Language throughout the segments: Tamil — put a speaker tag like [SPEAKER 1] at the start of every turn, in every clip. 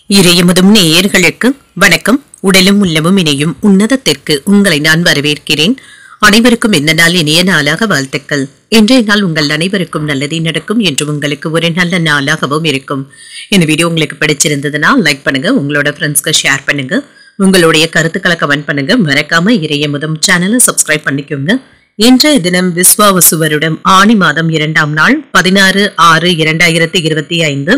[SPEAKER 1] இறையமுதும் நேயர்களுக்கு வணக்கம். உடலும் உள்ளமும் இணையும் உன்னதத்திற்கு உங்களை நான் வரவேற்கிறேன். அனைவருக்கும் இந்த நாள் இனிய நாளாக வாழ்த்துக்கள். இன்றைய நாள் உங்கள் அனைவருக்கும் நல்லதே நடக்கும் என்று உங்களுக்கு ஒரு நல்ல நாளாகவும் இருக்கும். இந்த வீடியோ உங்களுக்கு பிடிச்சிருந்ததுன்னா லைக் பண்ணுங்க, உங்களோட ஃப்ரெண்ட்ஸ்க்கு ஷேர் பண்ணுங்க, உங்களுடைய கருத்துக்களை கமெண்ட் பண்ணுங்க. மறக்காம இறையமுதும் சேனலை சப்ஸ்கிரைப் பண்ணிக்கோங்க. இன்றைய தினம் விஸ்வாவசு வருடம் ஆனி மாதம் 2ஆம் நாள் 16/6/2025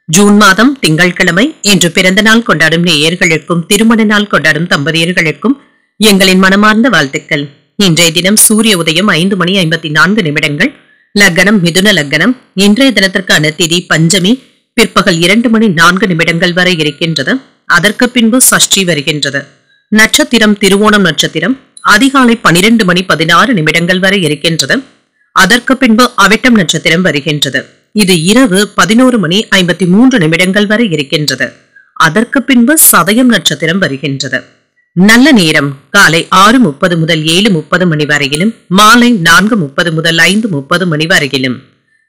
[SPEAKER 1] ஜூன் மாதம் திங்கட்கிழமை. இன்று பிறந்த நாள் கொண்டாடும் நேயர்களுக்கும் திருமண நாள் கொண்டாடும் தம்பதியர்களுக்கும் எங்களின் மனமார்ந்த வாழ்த்துக்கள். இன்றைய தினம் சூரிய உதயம் 5:54, லக்னம் மிதுன லக்னம். இன்றைய தினத்திற்கான திதி பஞ்சமி, பிற்பகல் 2:04 வரை இருக்கின்றது. அதற்கு பின்பு சஷ்டி வருகின்றது. நட்சத்திரம் திருவோணம் நட்சத்திரம். அதிகாலை 12:16 வரை இருக்கின்றது. அதற்கு பின்பு அவிட்டம் நட்சத்திரம் வருகின்றது. இது இரவு 11:53 வரை இருக்கின்றது. அதற்கு பின்பு சதயம் நட்சத்திரம் வருகின்றது. நல்ல நேரம் காலை 6:30 முதல் 7:30 மணி வரையிலும், மாலை 4:30 முதல் 5:30 மணி வரையிலும்.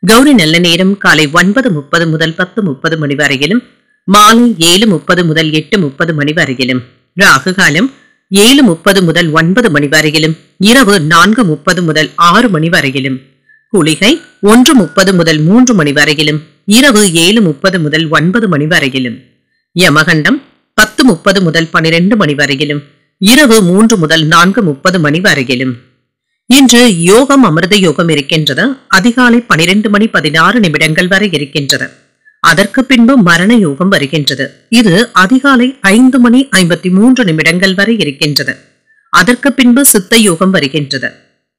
[SPEAKER 1] கௌரி நல்ல நேரம் காலை 9:30 முதல் 10:30 மணி வரையிலும், மாலை 7:30 முதல் 8:30 மணி வரையிலும். ராகு காலம் 7:30 முதல் 9 மணி வரையிலும், இரவு 4:30 முதல் 6 மணி வரையிலும். குளிகை 1:30 முதல் 3 மணி வரையிலும், இரவு 7:30 முதல் 9 மணி வரையிலும். யமகண்டம் 10:30 முதல் 12 மணி வரையிலும், இரவு 3 முதல் 4:30 மணி வரையிலும். இன்று யோகம் அமிர்த யோகம் இருக்கின்றது. அதிகாலை 12:16 வரை இருக்கின்றது. அதற்கு பின்பு மரண யோகம் வருகின்றது. இது அதிகாலை 5:53 வரை இருக்கின்றது. அதற்கு பின்பு சித்த யோகம் வருகின்றது.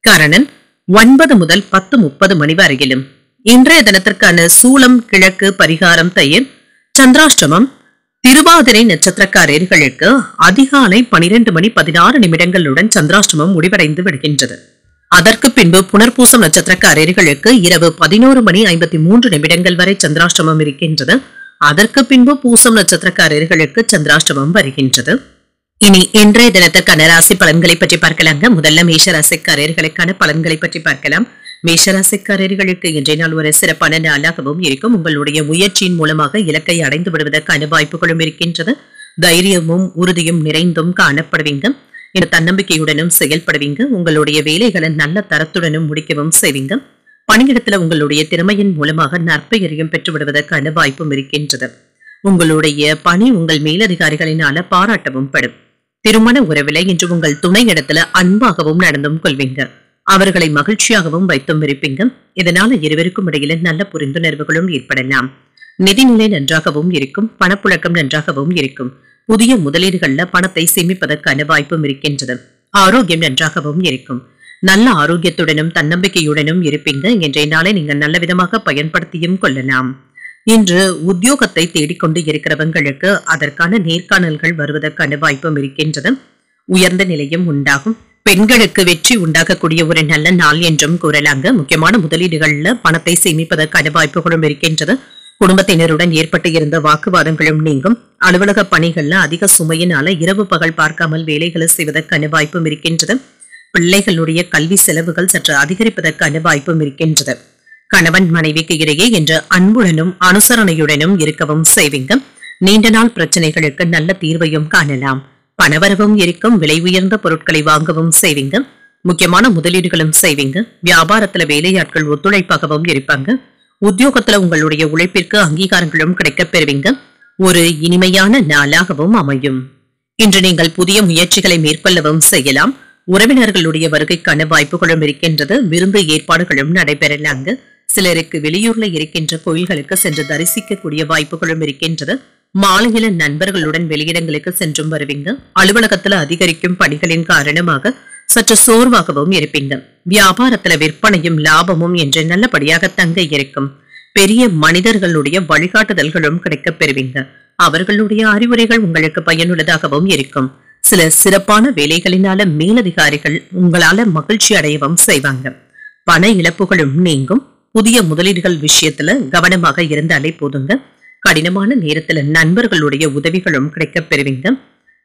[SPEAKER 1] கரணன் 9 முதல் 10:30 மணி வரையிலும். இன்றைய தினத்திற்கான சூலம் கிழக்கு, பரிகாரம் தயிர். சந்திராஷ்டமம் திருவாதிரை நட்சத்திரக்காரர்களுக்கு அதிகாலை 12:16 சந்திராஷ்டமம் முடிவடைந்து விடுகின்றது. அதற்கு பின்பு புனர்பூசம் நட்சத்திரக்காரர்களுக்கு இரவு 11:53 வரை சந்திராஷ்டமம் இருக்கின்றது. அதற்கு பின்பு பூசம் நட்சத்திரக்காரர்களுக்கு சந்திராஷ்டமம் வருகின்றது. இனி இன்றைய தினத்திற்கான ராசி பலன்களை பற்றி பார்க்கலாங்க. முதல்ல மேஷராசிக்காரர்களுக்கான பலன்களை பற்றி பார்க்கலாம். மேஷராசிக்காரர்களுக்கு இன்றைய நாள் ஒரு சிறப்பான நாளாகவும் இருக்கும். உங்களுடைய முயற்சியின் மூலமாக இலக்கை அடைந்து விடுவதற்கான வாய்ப்புகளும் இருக்கின்றது. தைரியமும் உறுதியும் நிறைந்தும் காணப்படுவீங்க. இந்த தன்னம்பிக்கையுடனும் செயல்படுவீங்க. உங்களுடைய வேலைகளை நல்ல தரத்துடனும் முடிக்கவும் செய்வீங்க. பணியிடத்துல உங்களுடைய திறமையின் மூலமாக நற்பெயரையும் பெற்று விடுவதற்கான வாய்ப்பும் இருக்கின்றது. உங்களுடைய பணி உங்கள் மேலதிகாரிகளினால பாராட்டவும் படும். திருமண உறவில இன்று உங்கள் துணை இடத்துல அன்பாகவும் நடந்தும் கொள்வீங்க. அவர்களை மகிழ்ச்சியாகவும் வைத்தும் இருப்பீங்க. இதனால இருவருக்கும் இடையில நல்ல புரிந்துணர்வுகளும் ஏற்படலாம். நிதிநிலை நன்றாகவும் இருக்கும். பணப்புழக்கம் நன்றாகவும் இருக்கும். புதிய முதலீடுகள்ல பணத்தை சேமிப்பதற்கான வாய்ப்பும் இருக்கின்றது. ஆரோக்கியம் நன்றாகவும் இருக்கும். நல்ல ஆரோக்கியத்துடனும் தன்னம்பிக்கையுடனும் இருப்பீங்க. இன்றைய நாளை நீங்கள் நல்ல விதமாக பயன்படுத்தியும் கொள்ளலாம். இன்று உத்தியோகத்தை தேடிக்கொண்டு இருக்கிறவங்களுக்கு அதற்கான நேர்காணல்கள் வருவதற்கான வாய்ப்பும் இருக்கின்றது. உயர்ந்த நிலையும் உண்டாகும். பெண்களுக்கு வெற்றி உண்டாகக்கூடிய ஒரு நல்ல நாள் என்றும் கூறலாங்க. முக்கியமான முதலீடுகள்ல பணத்தை சேமிப்பதற்கான வாய்ப்புகளும் இருக்கின்றது. குடும்பத்தினருடன் ஏற்பட்டு இருந்த வாக்குவாதங்களும் நீங்கும். அலுவலக பணிகள்ல அதிக சுமையினால இரவு பகல் பார்க்காமல் வேலைகளை செய்வதற்கான வாய்ப்பும் இருக்கின்றது. பிள்ளைகளுடைய கல்வி செலவுகள் சற்று அதிகரிப்பதற்கான வாய்ப்பும் இருக்கின்றது. கணவன் மனைவிக்கு இடையே இன்று அன்புடனும் அனுசரணையுடனும் இருக்கவும் செய்வீங்க. நீண்ட நாள் பிரச்சனைகளுக்கு நல்ல தீர்வையும் காணலாம். பணவரவும் இருக்கும். விலை உயர்ந்த பொருட்களை வாங்கவும் செய்வீங்க. முக்கியமான முதலீடுகளும் செய்வீங்க. வியாபாரத்துல வேலையாட்கள் ஒத்துழைப்பாகவும் இருப்பாங்க. உத்தியோகத்துல உங்களுடைய உழைப்பிற்கு அங்கீகாரங்களும் கிடைக்கப் பெறுவீங்க. ஒரு இனிமையான நாளாகவும் அமையும். இன்று நீங்கள் புதிய முயற்சிகளை மேற்கொள்ளவும் செய்யலாம். உறவினர்களுடைய வருகைக்கான வாய்ப்புகளும் இருக்கின்றது. விருந்து ஏற்பாடுகளும் நடைபெறலாங்க. சிலருக்கு வெளியூர்ல இருக்கின்ற கோயில்களுக்கு சென்று தரிசிக்கக்கூடிய வாய்ப்புகளும் இருக்கின்றது. மாலையில நண்பர்களுடன் வெளியிடங்களுக்கு சென்றும் வருவீங்க. அலுவலகத்துல அதிகரிக்கும் பணிகளின் காரணமாக சற்று சோர்வாகவும் இருப்பீங்க. வியாபாரத்துல விற்பனையும் லாபமும் என்று நல்லபடியாக தங்க இருக்கும். பெரிய மனிதர்களுடைய வழிகாட்டுதல்களும் கிடைக்கப் பெறுவீங்க. அவர்களுடைய அறிவுரைகள் உங்களுக்கு பயனுள்ளதாகவும் இருக்கும். சில சிறப்பான வேலைகளினால மேலதிகாரிகள் உங்களால மகிழ்ச்சி அடையவும் செய்வாங்க. பண இழப்புகளும் நீங்கும். புதிய முதலீடுகள் விஷயத்துல கவனமாக இருந்தாலே போதுங்க. கடினமான நேரத்துல நண்பர்களுடைய உதவிகளும் கிடைக்கப் பெறுவீங்க.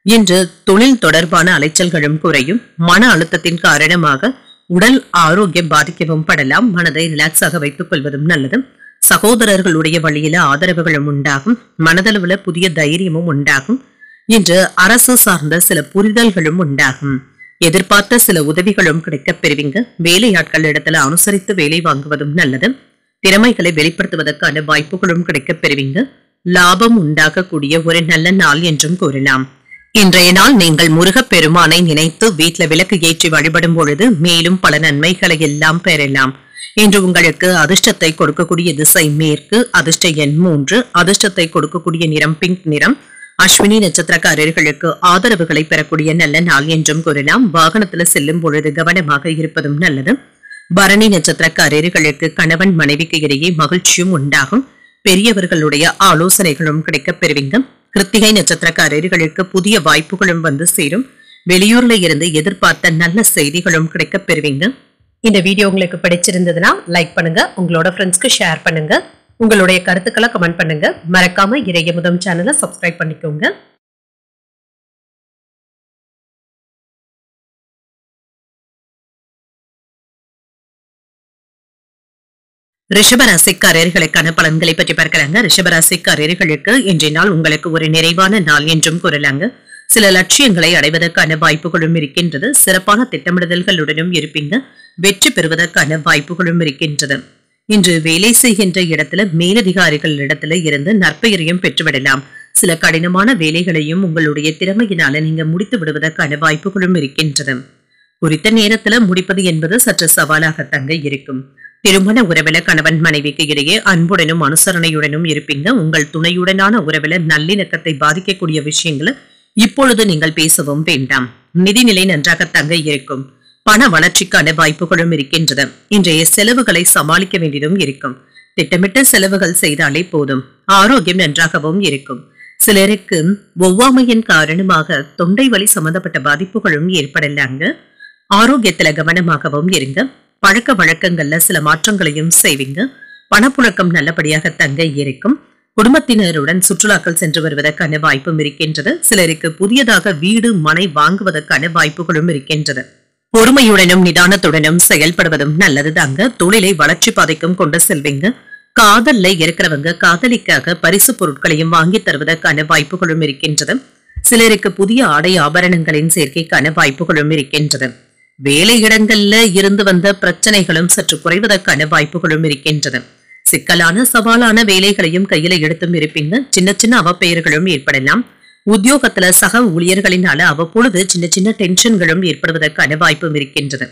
[SPEAKER 1] இன்று தொழில் தொடர்பான அலைச்சல்களும் குறையும். மன அழுத்தத்தின் காரணமாக உடல் ஆரோக்கியம் பாதிக்கவும் படலாம். மனதை ரிலாக்ஸாக வைத்துக் கொள்வதும் நல்லது. சகோதரர்களுடைய வழியில ஆதரவுகளும் உண்டாகும். மனதளவுல புதிய தைரியமும் உண்டாகும். இன்று அரசு சார்ந்த சில புரிதல்களும் உண்டாகும். எதிர்பார்த்த சில உதவிகளும் கிடைக்கப் பெறுவீங்க. வேலையாட்கள் இடத்துல அனுசரித்து வேலை வாங்குவதும் நல்லது. திறமைகளை வெளிப்படுத்துவதற்கான வாய்ப்புகளும் கிடைக்கப் பெறுவீங்க. லாபம் உண்டாகக்கூடிய ஒரு நல்ல நாள் என்றும் கூறலாம். இன்றைய நாள் நீங்கள் முருகப்பெருமானை நினைத்து வீட்டில் விளக்கு ஏற்றி வழிபடும் பொழுது மேலும் பல நன்மைகளை எல்லாம் பெறலாம். இன்று உங்களுக்கு அதிர்ஷ்டத்தை கொடுக்கக்கூடிய திசை மேற்கு, அதிர்ஷ்ட எண் 3, அதிர்ஷ்டத்தை கொடுக்கக்கூடிய நிறம் பிங்க் நிறம். அஸ்வினி நட்சத்திரக்காரர்களுக்கு ஆதரவுகளை பெறக்கூடிய நல்ல நாள் என்றும் கூறலாம். வாகனத்துல செல்லும் பொழுது கவனமாக இருப்பதும் நல்லது. பரணி நட்சத்திரக்காரர்களுக்கு கணவன் மனைவிக்கு இடையே மகிழ்ச்சியும் உண்டாகும். பெரியவர்களுடைய ஆலோசனைகளும் கிடைக்கப் பெறுவீங்க. கிருத்திகை நட்சத்திரக்காரர்களுக்கு புதிய வாய்ப்புகளும் வந்து சேரும். வெளியூர்ல இருந்து எதிர்பார்த்த நல்ல செய்திகளும் கிடைக்கப் பெறுவீங்க. இந்த வீடியோ உங்களுக்கு பிடிச்சிருந்ததுன்னா லைக் பண்ணுங்க, உங்களோட ஃப்ரெண்ட்ஸ்க்கு ஷேர் பண்ணுங்க, உங்களுடைய கருத்துக்களை கமெண்ட் பண்ணுங்க. மறக்காம இறையமுதம் சேனலை சப்ஸ்கிரைப் பண்ணிக்கோங்க. ரிஷபராசிக்காரர்களுக்கான பலன்களை பற்றி பார்க்கலாங்க. ரிஷபராசிக்காரர்களுக்கு இன்றைய நாள் உங்களுக்கு ஒரு நிறைவான நாள் என்றும் கூறலாங்க. சில லட்சியங்களை அடைவதற்கான வாய்ப்புகளும் இருக்கின்றது. சிறப்பான திட்டமிடுதல்களுடனும் இருப்பீங்க. வெற்றி பெறுவதற்கான வாய்ப்புகளும் இருக்கின்றது. இன்று வேலை செய்கின்ற இடத்துல மேலதிகாரிகள் இடத்துல இருந்து நற்பெயரையும் பெற்றுவிடலாம். சில கடினமான வேலைகளையும் உங்களுடைய திறமையினால நீங்க முடித்து விடுவதற்கான வாய்ப்புகளும் இருக்கின்றது. குறித்த நேரத்துல முடிப்பது என்பது சற்று சவாலாக தங்க இருக்கும். திருமண உறவில கணவன் மனைவிக்கு இடையே அன்புடனும் அனுசரணையுடனும் இருப்பீங்க. உங்கள் துணையுடனான உறவில நல்லிணக்கத்தை பாதிக்கக்கூடிய விஷயங்களை இப்பொழுது நீங்கள் பேசவும் வேண்டாம். நிதிநிலை நன்றாக தங்க இருக்கும். பண வளர்ச்சிக்கான வாய்ப்புகளும் இருக்கின்றது. இன்றைய செலவுகளை சமாளிக்க வேண்டியதும் இருக்கும். திட்டமிட்ட செலவுகள் செய்தாலே போதும். ஆரோக்கியம் நன்றாகவும் இருக்கும். சிலருக்கு ஒவ்வாமையின் காரணமாக தொண்டை வலி சம்பந்தப்பட்ட பாதிப்புகளும் ஏற்படலாங்க. ஆரோக்கியத்துல கவனமாகவும் இருங்க. பழக்க வழக்கங்கள்ல சில மாற்றங்களையும் செய்வீங்க. பணப்புழக்கம் நல்லபடியாக தங்க இருக்கும். குடும்பத்தினருடன் சுற்றுலாக்கள் சென்று வருவதற்கான வாய்ப்பும் இருக்கின்றது. சிலருக்கு புதியதாக வீடு மனை வாங்குவதற்கான வாய்ப்புகளும் இருக்கின்றது. பொறுமையுடனும் நிதானத்துடனும் செயல்படுவதும் நல்லது தாங்க. தொழிலை வளர்ச்சி பாதைக்கும் கொண்டு செல்வீங்க. காதல்ல இருக்கிறவங்க காதலிக்காக பரிசு பொருட்களையும் வாங்கி தருவதற்கான வாய்ப்புகளும் இருக்கின்றது. சிலருக்கு புதிய ஆடை ஆபரணங்களின் சேர்க்கைக்கான வாய்ப்புகளும் இருக்கின்றது. வேலை இடங்கள்ல இருந்து வந்த பிரச்சனைகளும் சற்று குறைவதற்கான வாய்ப்புகளும் இருக்கின்றது. சிக்கலான சவாலான வேலைகளையும் கையில எடுத்தும் இருப்பீங்க. சின்ன சின்ன அவப்பெயர்களும் ஏற்படலாம். உத்தியோகத்துல சக ஊழியர்களினால அவ்வப்பொழுது சின்ன சின்ன டென்ஷன்களும் ஏற்படுவதற்கான வாய்ப்பும் இருக்கின்றது.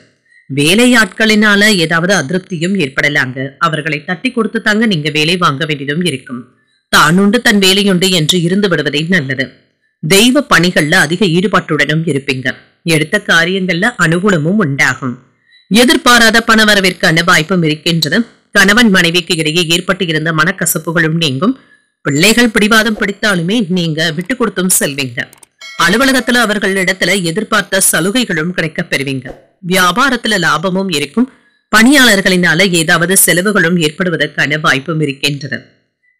[SPEAKER 1] வேலையாட்களினால ஏதாவது அதிருப்தியும் ஏற்படலாங்க. அவர்களை தட்டி கொடுத்து தாங்க நீங்க வேலை வாங்க வேண்டியதும் இருக்கும். தானுண்டு தன் வேலையுண்டு என்று இருந்து விடுவதே நல்லது. தெய்வ பணிகள்ல அதிக ஈடுபாட்டுடனும் இருப்பீங்க. எடுத்த காரியங்கள்ல அனுகூலமும் உண்டாகும். எதிர்பாராத பணவரவிற்கான வாய்ப்பும் இருக்கின்றது. கணவன் மனைவிக்கு இடையே ஏற்பட்டு இருந்த மனக்கசப்புகளும் நீங்கும். பிள்ளைகள் பிடிவாதம் பிடித்தாலுமே நீங்க விட்டு கொடுத்தும் செல்வீங்க. அலுவலகத்துல அவர்களிடத்துல எதிர்பார்த்த சலுகைகளும் கிடைக்கப் பெறுவீங்க. வியாபாரத்துல லாபமும் இருக்கும். பணியாளர்களினால ஏதாவது செலவுகளும் ஏற்படுவதற்கான வாய்ப்பும் இருக்கின்றது.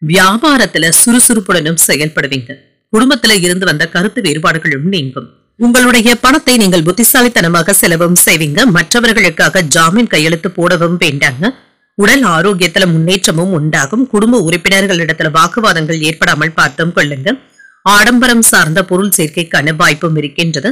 [SPEAKER 1] வியாபாரத்துல சுறுசுறுப்புடனும் செயல்படுவீங்க. குடும்பத்துல இருந்து வந்த கருத்து வேறுபாடுகளும் நீங்கும். உங்களுடைய பணத்தை நீங்கள் புத்திசாலித்தனமாக செலவும் செய்வீங்க. மற்றவர்களுக்காக ஜாமீன் கையெழுத்து போடவும் வேண்டாங்க. உடல் ஆரோக்கியத்துல முன்னேற்றமும் உண்டாகும். குடும்ப உறுப்பினர்களிடத்துல வாக்குவாதங்கள் ஏற்படாமல் பார்த்தும் கொள்ளுங்க. ஆடம்பரம் சார்ந்த பொருள் சேர்க்கைக்கான வாய்ப்பும் இருக்கின்றது.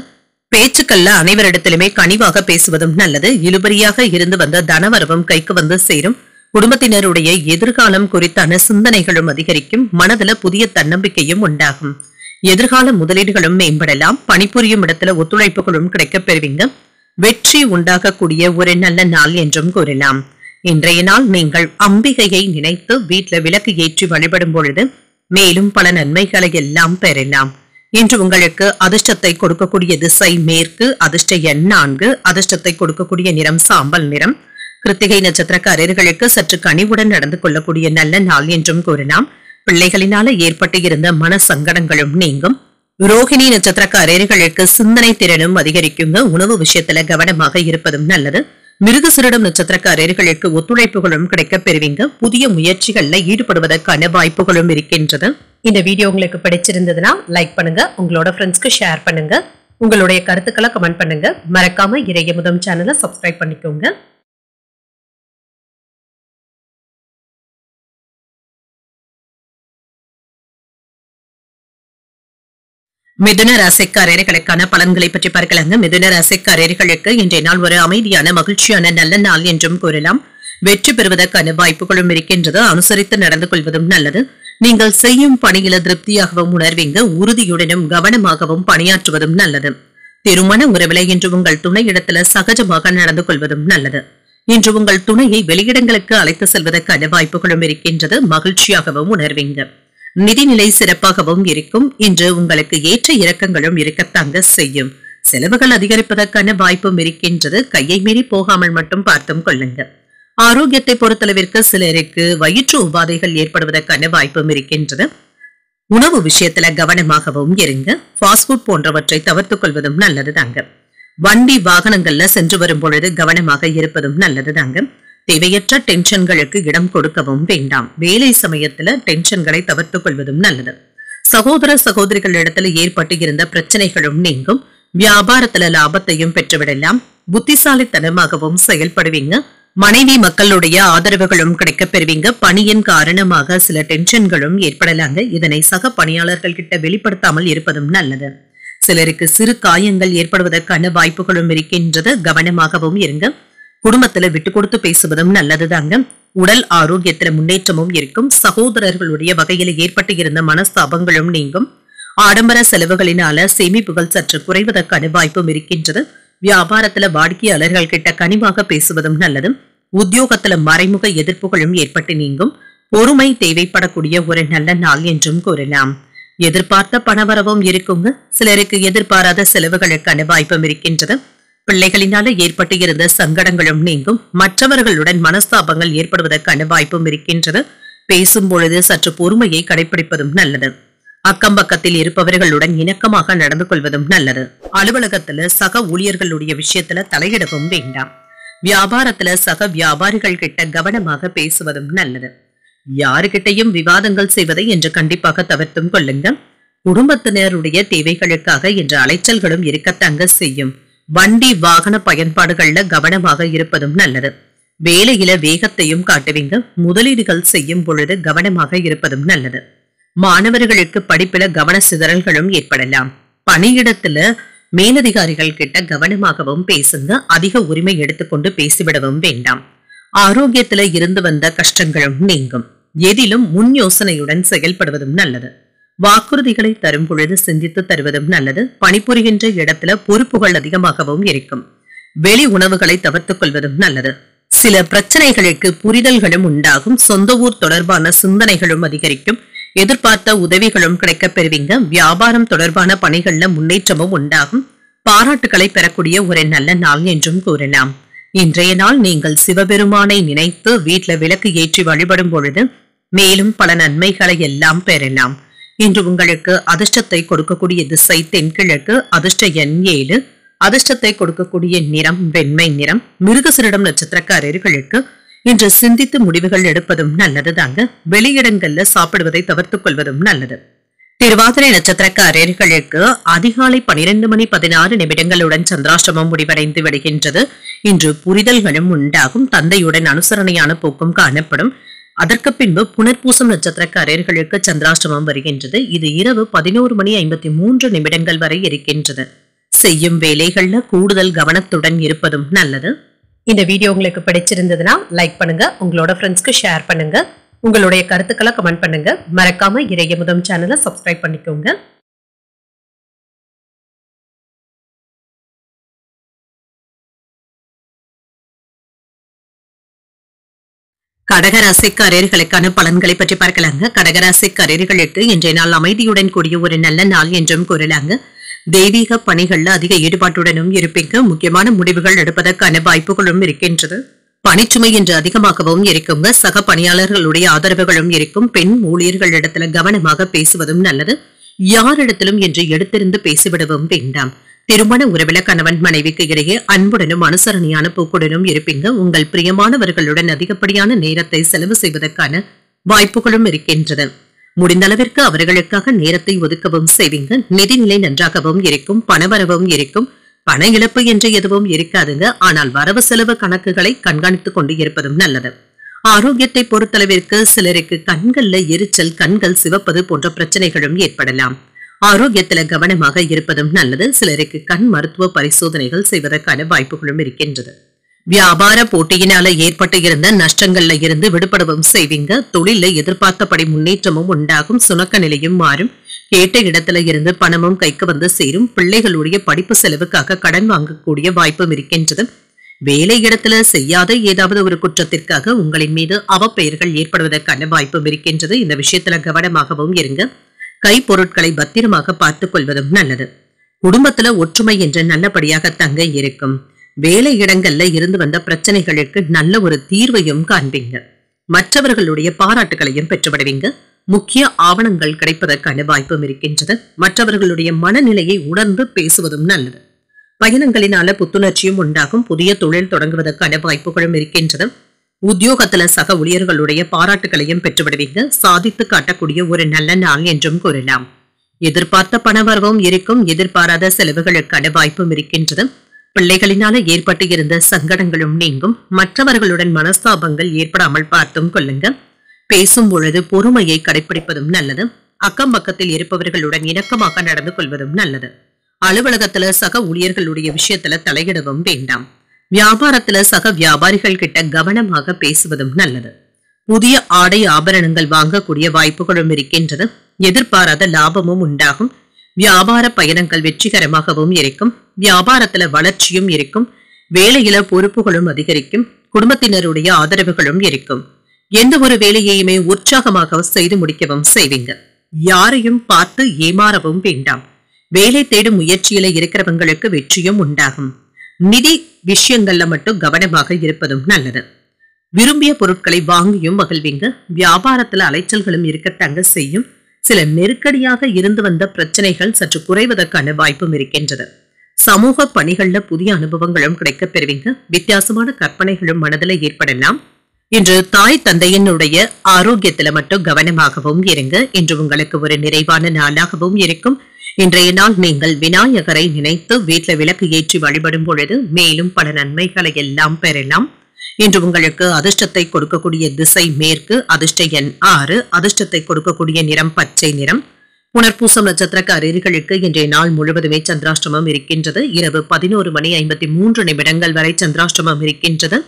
[SPEAKER 1] பேச்சுக்கள்ல அனைவரிடத்திலுமே கனிவாக பேசுவதும் நல்லது. இழுபறியாக இருந்து வந்த தனவரவும் கைக்கு வந்து சேரும். குடும்பத்தினருடைய எதிர்காலம் குறித்தான சிந்தனைகளும் அதிகரிக்கும். மனதுல புதிய தன்னம்பிக்கையும் உண்டாகும். எதிர்கால முதலீடுகளும் மேம்படலாம். பணிபுரியும் இடத்துல ஒத்துழைப்புகளும் கிடைக்கப் பெறுவீங்க. வெற்றி உண்டாகக்கூடிய ஒரு நல்ல நாள் என்றும் கூறலாம். இன்றைய நாள் நீங்கள் அம்பிகையை நினைத்து வீட்டில் விளக்கு ஏற்றி வழிபடும் பொழுது மேலும் பல நன்மைகளை எல்லாம் பெறலாம். இன்று உங்களுக்கு அதிர்ஷ்டத்தை கொடுக்கக்கூடிய திசை மேற்கு, அதிர்ஷ்ட எண் 4, அதிர்ஷ்டத்தை கொடுக்கக்கூடிய நிறம் சாம்பல் நிறம். கிருத்திகை நட்சத்திரக்காரர்களுக்கு சற்று கனிவுடன் நடந்து கொள்ளக்கூடிய நல்ல நாள் என்றும் கூறலாம். பிள்ளைகளினால ஏற்பட்டு இருந்த மன சங்கடங்களும் நீங்கும். ரோகிணி நட்சத்திரக்காரர்களுக்கு சிந்தனை திறனும் அதிகரிக்குங்க. உணவு விஷயத்துல கவனமாக இருப்பதும் நல்லது. மிருகசீரிடம் நட்சத்திரக்காரர்களுக்கு ஒத்துழைப்புகளும் கிடைக்கப் பெறுவீங்க. புதிய முயற்சிகள்ல ஈடுபடுவதற்கான வாய்ப்புகளும் இருக்கின்றது. இந்த வீடியோ உங்களுக்கு பிடிச்சிருந்ததுன்னா லைக் பண்ணுங்க, உங்களோட ஃப்ரெண்ட்ஸ்க்கு ஷேர் பண்ணுங்க, உங்களுடைய கருத்துக்களை கமெண்ட் பண்ணுங்க. மறக்காம இறையமுதம் சேனலை சப்ஸ்கிரைப் பண்ணிக்கோங்க. மிதுன ராசிக்காரர்களுக்கான பலன்களை பற்றி பார்க்கலாங்க. மிதுன ராசிக்காரர்களுக்கு இன்றைய நாள் ஒரு அமைதியான மகிழ்ச்சியான நல்ல நாள் என்றும் கூறலாம். வெற்றி பெறுவதற்கான வாய்ப்புகளும் இருக்கின்றது. அனுசரித்து நடந்து கொள்வதும் நல்லது. நீங்கள் செய்யும் பணியில திருப்தியாகவும் உணர்வீங்க. உறுதியுடனும் கவனமாகவும் பணியாற்றுவதும் நல்லது. திருமண உறவில இன்று உங்கள் துணையிடத்துல சகஜமாக நடந்து கொள்வதும் நல்லது. இன்று உங்கள் துணையை வெளியிடங்களுக்கு அழைத்து செல்வதற்கான வாய்ப்புகளும் இருக்கின்றது. மகிழ்ச்சியாகவும் உணர்வீங்க. நிதிநிலை சிறப்பாகவும் இருக்கும். இன்று உங்களுக்கு ஏற்ற இறக்கங்களும் இருக்கத்தாங்க செய்யும். செலவுகள் அதிகரிப்பதற்கான வாய்ப்பும் இருக்கின்றது. கையை மீறி போகாமல் மட்டும் பார்த்தும் கொள்ளுங்க. ஆரோக்கியத்தை பொறுத்தளவிற்கு சிலருக்கு வயிற்று உபாதைகள் ஏற்படுவதற்கான வாய்ப்பும் இருக்கின்றது. உணவு விஷயத்துல கவனமாகவும் இருங்க. ஃபாஸ்ட் ஃபுட் போன்றவற்றை தவிர்த்துக் கொள்வதும் நல்லது தாங்க. வண்டி வாகனங்கள்ல சென்று வரும் பொழுது கவனமாக இருப்பதும் நல்லது தாங்க. தேவையற்ற டென்ஷன்களுக்கு இடம் கொடுக்கவும் வேண்டாம். வேலை சமயத்துல டென்ஷன்களை தவிர்த்துக் கொள்வதும் நல்லது. சகோதர சகோதரிகளிடத்துல ஏற்பட்டு இருந்த பிரச்சனைகளும் நீங்கும். வியாபாரத்துல லாபத்தையும் பெற்றுவிடலாம். புத்திசாலித்தனமாகவும் செயல்படுவீங்க. மனைவி மக்களுடைய ஆதரவுகளும் கிடைக்கப் பெறுவீங்க. பணியின் காரணமாக சில டென்ஷன்களும் ஏற்படலாங்க. இதனை சக பணியாளர்கள் கிட்ட வெளிப்படுத்தாமல் இருப்பதும் நல்லது. சிலருக்கு சிறு காயங்கள் ஏற்படுவதற்கான வாய்ப்புகளும் இருக்கின்றது. கவனமாகவும் இருங்க. குடும்பத்துல விட்டு கொடுத்து பேசுவதும் நல்லதுதாங்க. உடல் ஆரோக்கியத்துல முன்னேற்றமும் இருக்கும். சகோதரர்களுடைய வகையில ஏற்பட்டு இருந்த மனஸ்தாபங்களும் நீங்கும். ஆடம்பர செலவுகளினால சேமிப்புகள் சற்று குறைவதற்கான வாய்ப்பும் இருக்கின்றது. வியாபாரத்துல வாடிக்கையாளர்கள் கிட்ட கனிவாக பேசுவதும் நல்லது. உத்தியோகத்துல மறைமுக எதிர்ப்புகளும் ஏற்பட்டு நீங்கும். பொறுமை தேவைப்படக்கூடிய ஒரு நல்ல நாள் என்றும் கூறலாம். எதிர்பார்த்த பணவரவும் இருக்குங்க. சிலருக்கு எதிர்பாராத செலவுகளுக்கான வாய்ப்பும் இருக்கின்றது. பிள்ளைகளினால ஏற்பட்டு இருந்த சங்கடங்களும் நீங்கும். மற்றவர்களுடன் மனஸ்தாபங்கள் ஏற்படுவதற்கான வாய்ப்பும் இருக்கின்றது. பேசும் பொழுது சற்று பொறுமையை கடைபிடிப்பதும் நல்லது. அக்கம் பக்கத்தில் இருப்பவர்களுடன் இணக்கமாக நடந்து கொள்வதும் நல்லது. அலுவலகத்துல சக ஊழியர்களுடைய விஷயத்துல தலையிடவும் வேண்டாம். வியாபாரத்துல சக வியாபாரிகள் கிட்ட கவனமாக பேசுவதும் நல்லது. யாருகிட்டையும் விவாதங்கள் செய்வதை என்று கண்டிப்பாக தவிர்த்தும் கொள்ளுங்க. குடும்பத்தினருடைய தேவைகளுக்காக என்ற அலைச்சல்களும் இருக்கத்தாங்க செய்யும். வண்டி வாகன பயன்பாடுகள்ல கவனமாக இருப்பதும் நல்லது. வேலையில வேகத்தையும் காட்டுவீங்க. முதலீடுகள் செய்யும் பொழுது கவனமாக இருப்பதும் நல்லது. மாணவர்களுக்கு படிப்பில கவன சிதறல்களும் ஏற்படலாம். பணியிடத்துல மேலதிகாரிகள் கிட்ட கவனமாகவும் பேசுங்க. அதிக உரிமை எடுத்துக்கொண்டு பேசிவிடவும் வேண்டாம். ஆரோக்கியத்துல இருந்து வந்த கஷ்டங்களும் நீங்கும். எதிலும் முன் யோசனையுடன் செயல்படுவதும் நல்லது. வாக்குறுதிகளை தரும் பொழுது சிந்தித்து தருவதும் நல்லது. பணிபுரிகின்ற இடத்துல பொறுப்புகள் அதிகமாகவும் இருக்கும். வெளி உணவுகளை தவிர்த்துக் கொள்வதும் நல்லது. சில பிரச்சனைகளுக்கு புரிதல்களும் உண்டாகும். சொந்த ஊர் தொடர்பான சிந்தனைகளும் அதிகரிக்கும். எதிர்பார்த்த உதவிகளும் கிடைக்கப் பெறுவீங்க. வியாபாரம் தொடர்பான பணிகள்ல முன்னேற்றமும் உண்டாகும். பாராட்டுகளை பெறக்கூடிய ஒரு நல்ல நாள் என்றும் கூறலாம். இன்றைய நாள் நீங்கள் சிவபெருமானை நினைத்து வீட்டுல விளக்கு ஏற்றி வழிபடும் பொழுது மேலும் பல நன்மைகளை எல்லாம் பெறலாம். இன்று உங்களுக்கு அதிர்ஷ்டத்தை கொடுக்கக்கூடிய திசை தென்கிழக்கு. அதிர்ஷ்ட எண் 7. அதிர்ஷ்டத்தை கொடுக்கக்கூடிய நிறம் வெண்மை நிறம். மிருகசீரிடம் நட்சத்திரக்காரர்களுக்கு இன்று சிந்தித்து முடிவுகள் எடுப்பதும் நல்லதுதாங்க. வெளியிடங்கள்ல சாப்பிடுவதை தவிர்த்துக் கொள்வதும் நல்லது. திருவாதிரை நட்சத்திரக்காரர்களுக்கு அதிகாலை 12:16 சந்திராஷ்டமம் முடிவடைந்து விடுகின்றது. இன்று புரிதல்களும் உண்டாகும். தந்தையுடன் அனுசரணையான போக்கும் காணப்படும். அதற்கு பின்பு புனர்பூசம் நட்சத்திரக்காரர்களுக்கு சந்திராஷ்டமம் வருகின்றது. இது இரவு 11:53 வரை இருக்கின்றது. செய்யும் வேலைகள்ல கூடுதல் கவனத்துடன் இருப்பதும் நல்லது. இந்த வீடியோ உங்களுக்கு பிடிச்சிருந்ததுன்னா லைக் பண்ணுங்க. உங்களோட ஃப்ரெண்ட்ஸ்க்கு ஷேர் பண்ணுங்க. உங்களுடைய கருத்துக்களை கமெண்ட் பண்ணுங்க. மறக்காம இறையமுதம் சேனலை சப்ஸ்கிரைப் பண்ணிக்கோங்க. கடகராசிக்காரர்களுக்கான பலன்களை பற்றி பார்க்கலாங்க. கடகராசிக்காரர்களுக்கு இன்றைய நாள் அமைதியுடன் கூடிய ஒரு நல்ல நாள் என்றும் கூறலாங்க. தெய்வீக பணிகள்ல அதிக ஈடுபாட்டுடனும் இருப்பீங்க. முக்கியமான முடிவுகள் எடுப்பதற்கான வாய்ப்புகளும் இருக்கின்றது. பணிச்சுமை இன்று அதிகமாகவும் இருக்குங்க. சக பணியாளர்களுடைய ஆதரவுகளும் இருக்கும். பெண் ஊழியர்களிடத்துல கவனமாக பேசுவதும் நல்லது. யாரிடத்திலும் என்று எடுத்திருந்து பேசிவிடவும் வேண்டாம். திருமண உறவில கணவன் மனைவிக்கு இடையே அன்புடனும் அனுசரணையான போக்குடனும் இருப்பீங்க. உங்கள் பிரியமானவர்களுடன் அதிகப்படியான நேரத்தை செலவு செய்வதற்கான வாய்ப்புகளும் இருக்கின்றது. முடிந்த அளவிற்கு அவர்களுக்காக நேரத்தை ஒதுக்கவும் செய்வீங்க. நிதிநிலை நன்றாகவும் இருக்கும். பணவரவும் இருக்கும். பண இழப்பு என்று எதுவும் இருக்காதுங்க. ஆனால் வரவு செலவு கணக்குகளை கண்காணித்துக் கொண்டு இருப்பதும் நல்லது. ஆரோக்கியத்தை பொறுத்தளவிற்கு சிலருக்கு கண்கள்ல எரிச்சல், கண்கள் சிவப்பது போன்ற பிரச்சனைகளும் ஏற்படலாம். ஆரோக்கியத்துல கவனமாக இருப்பதும் நல்லது. சிலருக்கு கண் மருத்துவ பரிசோதனைகள் செய்வதற்கான வாய்ப்புகளும் இருக்கின்றது. வியாபார போட்டியினால ஏற்பட்டு இருந்த நஷ்டங்கள்ல இருந்து விடுபடவும் செய்வீங்க. தொழில எதிர்பார்த்தபடி முன்னேற்றமும் உண்டாகும். சுணக்க நிலையும் மாறும். கேட்ட இடத்துல இருந்து பணமும் கைக்கு வந்து சேரும். பிள்ளைகளுடைய படிப்பு செலவுக்காக கடன் வாங்கக்கூடிய வாய்ப்பும் இருக்கின்றது. வேலை இடத்துல செய்யாத ஏதாவது ஒரு குற்றத்திற்காக உங்களின் மீது அவப்பெயர்கள் ஏற்படுவதற்கான வாய்ப்பும் இருக்கின்றது. இந்த விஷயத்துல கவனமாகவும் இருங்க. கைப்பொருட்களை பத்திரமாக பார்த்துக் கொள்வதும் நல்லது. குடும்பத்துல ஒற்றுமை என்று நல்லபடியாக தங்க இருக்கும். வேலை இடங்கள்ல இருந்து வந்த பிரச்சனைகளுக்கு நல்ல ஒரு தீர்வையும் காண்பீங்க. மற்றவர்களுடைய பாராட்டுகளையும் பெற்றுவிடுவீங்க. முக்கிய ஆவணங்கள் கிடைப்பதற்கான வாய்ப்பும் இருக்கின்றது. மற்றவர்களுடைய மனநிலையை உணர்ந்து பேசுவதும் நல்லது. பயணங்களினால புத்துணர்ச்சியும் உண்டாகும். புதிய தொழில் தொடங்குவதற்கான வாய்ப்புகளும் இருக்கின்றது. உத்தியோகத்துல சக ஊழியர்களுடைய பாராட்டுகளையும் பெற்றுவிடுவீங்க. சாதித்து காட்டக்கூடிய ஒரு நல்ல நாள் என்றும் கூறலாம். எதிர்பார்த்த பணவரவும் இருக்கும். எதிர்பாராத செலவுகளுக்கான வாய்ப்பும் இருக்கின்றது. பிள்ளைகளினால ஏற்பட்டு இருந்த சங்கடங்களும் நீங்கும். மற்றவர்களுடன் மனஸ்தாபங்கள் ஏற்படாமல் பார்த்தும் கொள்ளுங்க. பேசும் பொழுது பொறுமையை கடைபிடிப்பதும் நல்லது. அக்கம் பக்கத்தில் இருப்பவர்களுடன் இணக்கமாக நடந்து கொள்வதும் நல்லது. அலுவலகத்துல சக ஊழியர்களுடைய விஷயத்துல தலையிடவும் வேண்டாம். வியாபாரத்துல சக வியாபாரிகள் கிட்ட கவனமாக பேசுவதும் நல்லது. புதிய ஆடை ஆபரணங்கள் வாங்கக்கூடிய வாய்ப்புகளும் இருக்கின்றது. எதிர்பாராத லாபமும் உண்டாகும். வியாபார பயணங்கள் வெற்றிகரமாகவும் இருக்கும். வியாபாரத்துல வளர்ச்சியும் இருக்கும். வேலையில பொறுப்புகளும் அதிகரிக்கும். குடும்பத்தினருடைய ஆதரவுகளும் இருக்கும். எந்த ஒரு வேலையையுமே உற்சாகமாக செய்து முடிக்கவும் செய்வீங்க. யாரையும் பார்த்து ஏமாறவும் வேண்டாம். வேலை தேடும் முயற்சியில இருக்கிறவங்களுக்கு வெற்றியும் உண்டாகும். நிதி விஷயங்கள்ல மட்டும் கவனமாக இருப்பதும் நல்லது. விரும்பிய பொருட்களை வாங்கியும் மகிழ்வீங்க. வியாபாரத்துல அலைச்சல்களும் இருக்கத்தாங்க செய்யும். சில நெருக்கடியாக இருந்து வந்த பிரச்சனைகள் சற்று குறைவதற்கான வாய்ப்பும் இருக்கின்றது. சமூக பணிகள்ல புதிய அனுபவங்களும் கிடைக்கப் பெறுவீங்க. வித்தியாசமான கற்பனைகளும் மனதில் ஏற்படலாம். இன்று தாய் தந்தையினுடைய ஆரோக்கியத்துல மட்டும் கவனமாகவும் இருங்க. இன்று உங்களுக்கு ஒரு நிறைவான நாளாகவும் இருக்கும். இன்றைய நாள் நீங்கள் விநாயகரை நினைத்து வீட்டுல விளக்கு ஏற்றி வழிபடும் பொழுது மேலும் பல நன்மைகளை எல்லாம் பெறலாம். இன்று உங்களுக்கு அதிர்ஷ்டத்தை கொடுக்கக்கூடிய திசை மேற்கு. அதிர்ஷ்ட எண் 6. அதிர்ஷ்டத்தை கொடுக்கக்கூடிய நிறம் பச்சை நிறம். புனர்பூசம் நட்சத்திரக்காரர்களுக்கு இன்றைய நாள் முழுவதுமே சந்திராஷ்டமம் இருக்கின்றது. இரவு 11:53 வரை சந்திராஷ்டமம் இருக்கின்றது.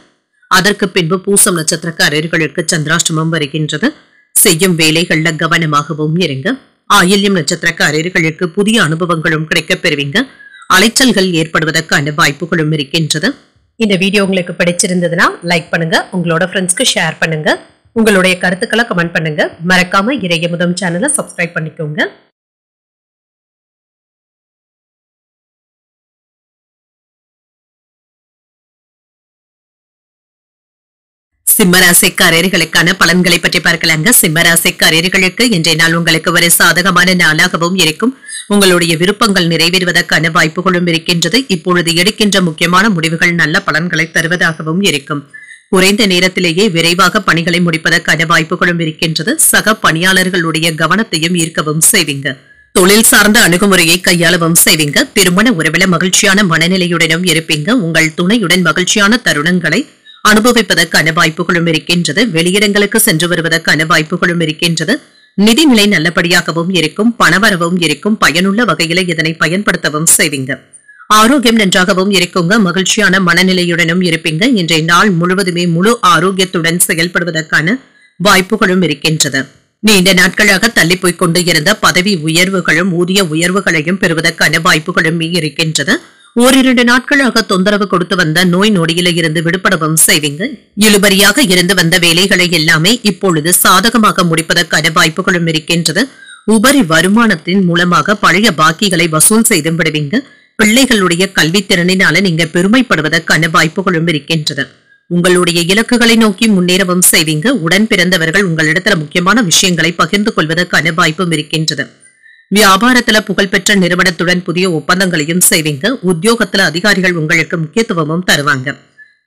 [SPEAKER 1] அதற்கு பின்பு பூசம் நட்சத்திரக்காரர்களுக்கு சந்திராஷ்டமம் வருகின்றது. செய்யும் வேலைகள்ல கவனமாகவும் இருங்க. ஆயில்யம் நட்சத்திரக்காரர்களுக்கு புதிய அனுபவங்களும் கிடைக்கப் பெறுவீங்க. அலைச்சல்கள் ஏற்படுவதற்கான வாய்ப்புகளும் இருக்கின்றது. இந்த வீடியோ உங்களுக்கு பிடிச்சிருந்ததுன்னா லைக் பண்ணுங்க. உங்களோட ஃப்ரெண்ட்ஸ்க்கு ஷேர் பண்ணுங்க. உங்களுடைய கருத்துக்களை கமெண்ட் பண்ணுங்க. மறக்காம இறையமுதம் சேனலை சப்ஸ்கிரைப் பண்ணிக்கோங்க. சிம்மராசிக்காரர்களுக்கான பலன்களை பற்றி பார்க்கலாங்க. சிம்மராசிக்காரர்களுக்கு இன்றைய நாள் உங்களுக்கு ஒரு சாதகமான நாளாகவும் இருக்கும். உங்களுடைய விருப்பங்கள் நிறைவேறுவதற்கான வாய்ப்புகளும் இருக்கின்றது. இப்பொழுது எடுக்கின்ற முக்கியமான முடிவுகள் நல்ல பலன்களை தருவதாகவும் இருக்கும். குறைந்த நேரத்திலேயே விரைவாக பணிகளை முடிப்பதற்கான வாய்ப்புகளும் இருக்கின்றது. சக பணியாளர்களுடைய கவனத்தையும் ஈர்க்கவும் செய்வீங்க. தொழில் சார்ந்த அணுகுமுறையை கையாளவும் செய்வீங்க. திருமண உறவில மகிழ்ச்சியான மனநிலையுடனும் இருப்பீங்க. உங்கள் துணையுடன் மகிழ்ச்சியான தருணங்களை அனுபவிப்பதற்கான வாய்ப்புகளும் இருக்கின்றது. வெளியிடங்களுக்கு சென்று வருவதற்கான வாய்ப்புகளும் இருக்கின்றது. நிதிநிலை நல்லபடியாகவும் இருக்கும். பணவரவும் இருக்கும். பயனுள்ள வகையில இதனை பயன்படுத்தவும் செய்வீங்க. ஆரோக்கியம் நன்றாகவும் இருக்குங்க. மகிழ்ச்சியான மனநிலையுடனும் இருப்பீங்க. இன்றைய நாள் முழுவதுமே முழு ஆரோக்கியத்துடன் செயல்படுவதற்கான வாய்ப்புகளும் இருக்கின்றது. நீண்ட நாட்களாக தள்ளி போய்க் கொண்டு இருந்த பதவி உயர்வுகளும் ஊதிய உயர்வுகளையும் பெறுவதற்கான வாய்ப்புகளும் இருக்கின்றது. ஓரிரண்டு நாட்களாக தொந்தரவு கொடுத்து வந்த நோய் நொடியில இருந்து விடுபடவும் செய்வீங்க. இழுபறியாக இருந்து வந்த வேலைகளை எல்லாமே இப்பொழுது சாதகமாக முடிப்பதற்கான வாய்ப்புகளும் இருக்கின்றது. உபரி வருமானத்தின் மூலமாக பழைய பாக்கிகளை வசூல் செய்து விடுவீங்க. பிள்ளைகளுடைய கல்வித்திறனினால நீங்க பெருமைப்படுவதற்கான வாய்ப்புகளும் இருக்கின்றது. உங்களுடைய இலக்குகளை நோக்கி முன்னேறவும் செய்வீங்க. உடன் பிறந்தவர்கள் உங்களிடத்துல முக்கியமான விஷயங்களை பகிர்ந்து கொள்வதற்கான வாய்ப்பும் இருக்கின்றது. வியாபாரத்துல புகழ்பெற்ற நிறுவனத்துடன் புதிய ஒப்பந்தங்களையும் செய்வீங்க. உத்தியோகத்துல அதிகாரிகள் உங்களுக்கு முக்கியத்துவமும் தருவாங்க.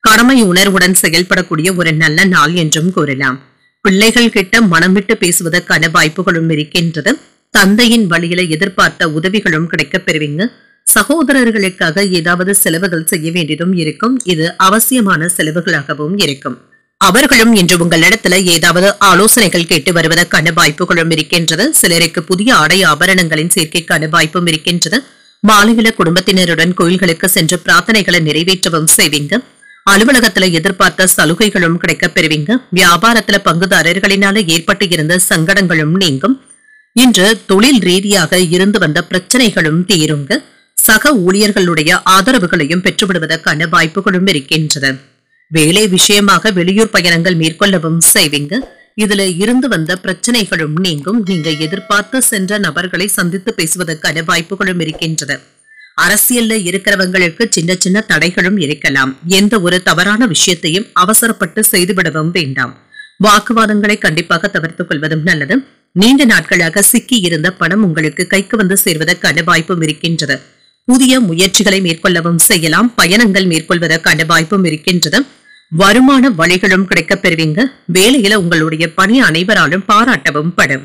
[SPEAKER 1] கடமை உணர்வுடன் செயல்படக்கூடிய ஒரு நல்ல நாள் என்றும் கூறலாம். பிள்ளைகள் கிட்ட மனம் விட்டு பேசுவதற்கான வாய்ப்புகளும் இருக்கின்றது. தந்தையின் வழியில எதிர்பார்த்த உதவிகளும் கிடைக்கப் பெறுவீங்க. சகோதரர்களுக்காக ஏதாவது செலவுகள் செய்ய வேண்டியதும் இருக்கும். இது அவசியமான செலவுகளாகவும் இருக்கும். அவர்களும் இன்று உங்களிடத்துல ஏதாவது ஆலோசனைகள் கேட்டு வருவதற்கான வாய்ப்புகளும் இருக்கின்றது. சிலருக்கு புதிய ஆடை ஆபரணங்களின் சேர்க்கைக்கான வாய்ப்பும் இருக்கின்றது. மாலையில குடும்பத்தினருடன் கோயில்களுக்கு சென்று பிரார்த்தனைகளை நிறைவேற்றவும் செய்வீங்க. அலுவலகத்துல எதிர்பார்த்த சலுகைகளும் கிடைக்கப் பெறுவீங்க. வியாபாரத்துல பங்குதாரர்களினால ஏற்பட்டு இருந்த சங்கடங்களும் நீங்கும். இன்று தொழில் ரீதியாக இருந்து வந்த பிரச்சனைகளும் தீருங்க. சக ஊழியர்களுடைய ஆதரவுகளையும் பெற்றுவிடுவதற்கான வாய்ப்புகளும் இருக்கின்றது. வேலை விஷயமாக வெளியூர் பயணங்கள் மேற்கொள்ளவும் செய்வீங்க. இதுல இருந்து வந்த பிரச்சனைகளும் நீங்கும். நீங்க எதிர்பார்த்து சென்ற நபர்களை சந்தித்து பேசுவதற்கான வாய்ப்புகளும் இருக்கின்றது. அரசியல்ல இருக்கிறவங்களுக்கு சின்ன சின்ன தடைகளும் இருக்கலாம். எந்த ஒரு தவறான விஷயத்தையும் அவசரப்பட்டு செய்துவிடவும் வேண்டாம். வாக்குவாதங்களை கண்டிப்பாக தவிர்த்துக் கொள்வதும் நல்லது. நீண்ட நாட்களாக சிக்கி இருந்த பணம் உங்களுக்கு கைக்கு வந்து சேர்வதற்கான வாய்ப்பும் இருக்கின்றது. புதிய முயற்சிகளை மேற்கொள்ளவும் செய்யலாம். பயணங்கள் மேற்கொள்வதற்கான வாய்ப்பும் இருக்கின்றது. வருமான வழிகளும் கிடைக்கப் பெறுவீங்க. வேலையில உங்களுடைய பணி அனைவராலும் பாராட்டவும் படும்.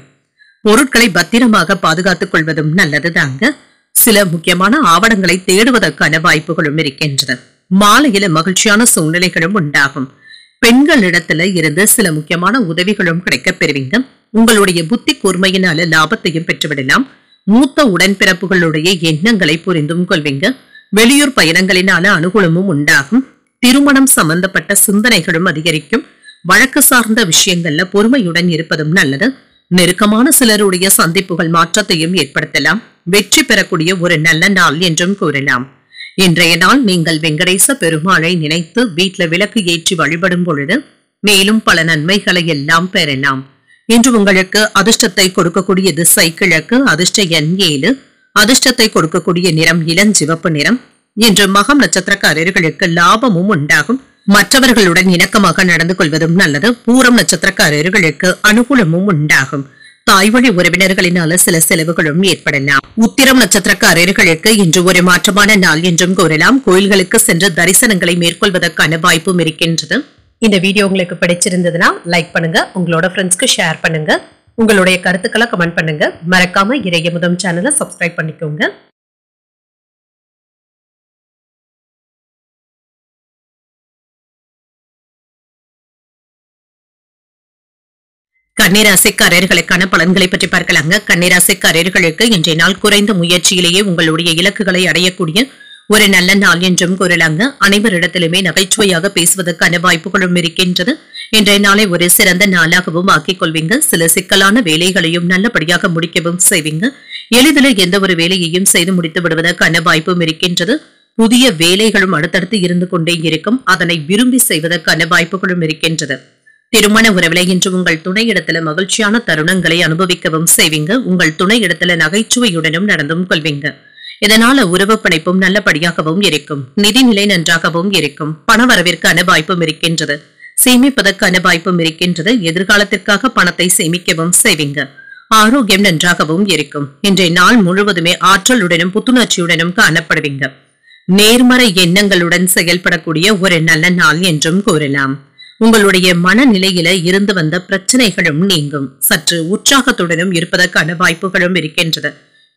[SPEAKER 1] பொருட்களை பத்திரமாக பாதுகாத்துக் கொள்வதும் நல்லதுதாங்க. சில முக்கியமான ஆவணங்களை தேடுவதற்கான வாய்ப்புகளும் இருக்கின்றது. மாலையில மகிழ்ச்சியான சூழ்நிலைகளும் உண்டாகும். பெண்களிடத்துல இருந்து சில முக்கியமான உதவிகளும் கிடைக்கப் பெறுவீங்க. உங்களுடைய புத்தி கூர்மையினால லாபத்தையும் பெற்றுவிடலாம். மூத்த உடன்பிறப்புகளுடைய எண்ணங்களை புரிந்தும் கொள்வீங்க. வெளியூர் பயணங்களினால அனுகூலமும் உண்டாகும். திருமணம் சம்பந்தப்பட்ட சிந்தனைகளும் அதிகரிக்கும். வழக்கு சார்ந்த விஷயங்கள்ல பொறுமையுடன் இருப்பதும் நல்லது. நெருக்கமான சிலருடைய சந்திப்புகள் மாற்றத்தையும் ஏற்படுத்தலாம். வெற்றி பெறக்கூடிய ஒரு நல்ல நாள் என்றும் கூறலாம். இன்றைய நாள் நீங்கள் வெங்கடேச பெருமாளை நினைத்து வீட்டுல விளக்கு ஏற்றி வழிபடும் பொழுது மேலும் பல நன்மைகளை எல்லாம் பெறலாம். இன்று உங்களுக்கு அதிர்ஷ்டத்தை கொடுக்கக்கூடிய திசை கிழக்கு. அதிர்ஷ்ட எண் 7. அதிர்ஷ்டத்தை கொடுக்கக்கூடிய நிறம் இளஞ்சிவப்பு நிறம். இன்று மகம் நட்சத்திரக்காரர்களுக்கு லாபமும் உண்டாகும். மற்றவர்களுடன் இணக்கமாக நடந்து கொள்வதும் நல்லது. பூரம் நட்சத்திரக்காரர்களுக்கு அனுகூலமும் உண்டாகும். தாய்வழி உறவினர்களினால சில செலவுகளும் ஏற்படலாம். உத்திரம் நட்சத்திரக்காரர்களுக்கு இன்று ஒரு மாற்றமான நாள் என்றும் கூறலாம். கோயில்களுக்கு சென்று தரிசனங்களை மேற்கொள்வதற்கான வாய்ப்பும் இருக்கின்றது. இந்த வீடியோ உங்களுக்கு பிடிச்சிருந்ததுன்னா லைக் பண்ணுங்க. உங்களோட ஃப்ரெண்ட்ஸ்க்கு ஷேர் பண்ணுங்க. உங்களுடைய கருத்துக்களை கமெண்ட் பண்ணுங்க. மறக்காம இறையமுதம் சேனலை சப்ஸ்கிரைப் பண்ணிக்கோங்க. கன்னிராசிக்காரர்களுக்கான பலன்களை பற்றி பார்க்கலாங்க. கன்னிராசிக்காரர்களுக்கு இன்றைய நாள் குறைந்த முயற்சியிலேயே உங்களுடைய இலக்குகளை அடையக்கூடிய ஒரு நல்ல நாள் என்றும் கூறலாங்க. அனைவரிடத்திலுமே நகைச்சுவையாக பேசுவதற்கான வாய்ப்புகளும் இருக்கின்றது. இன்றைய நாளை ஒரு சிறந்த நாளாகவும் ஆக்கிக் கொள்வீங்க. சில சிக்கலான வேலைகளையும் நல்லபடியாக முடிக்கவும் செய்வீங்க. எளிதில் எந்த ஒரு வேலையையும் செய்து முடித்து விடுவதற்கான வாய்ப்பும் இருக்கின்றது. புதிய வேலைகளும் அடுத்தடுத்து இருந்து கொண்டே இருக்கும். அதனை விரும்பி செய்வதற்கான வாய்ப்புகளும் இருக்கின்றது. திருமண உறவில இன்று உங்கள் துணை இடத்துல மகிழ்ச்சியான தருணங்களை அனுபவிக்கவும் செய்வீங்க. உங்கள் துணை இடத்துல நகைச்சுவையுடனும் நடந்தும் கொள்வீங்க. இதனால உறவு பிணைப்பும் நல்லபடியாகவும் இருக்கும். நிதிநிலை நன்றாகவும் இருக்கும். பணவரவிற்கான வாய்ப்பும் இருக்கின்றது. சேமிப்பதற்கான வாய்ப்பும் இருக்கின்றது. எதிர்காலத்திற்காக பணத்தை சேமிக்கவும் செய்வீங்க. ஆரோக்கியம் நன்றாகவும் இருக்கும். இன்றைய நாள் முழுவதுமே ஆற்றலுடனும் புத்துணர்ச்சியுடனும் காணப்படுவீங்க. நேர்மறை எண்ணங்களுடன் செயல்படக்கூடிய ஒரு நல்ல நாள் என்றும் கூறலாம். உங்களுடைய மனநிலையில இருந்து வந்த பிரச்சனைகளும் நீங்கும். சற்று உற்சாகத்துடனும் இருப்பதற்கான வாய்ப்புகளும் இருக்கின்றது.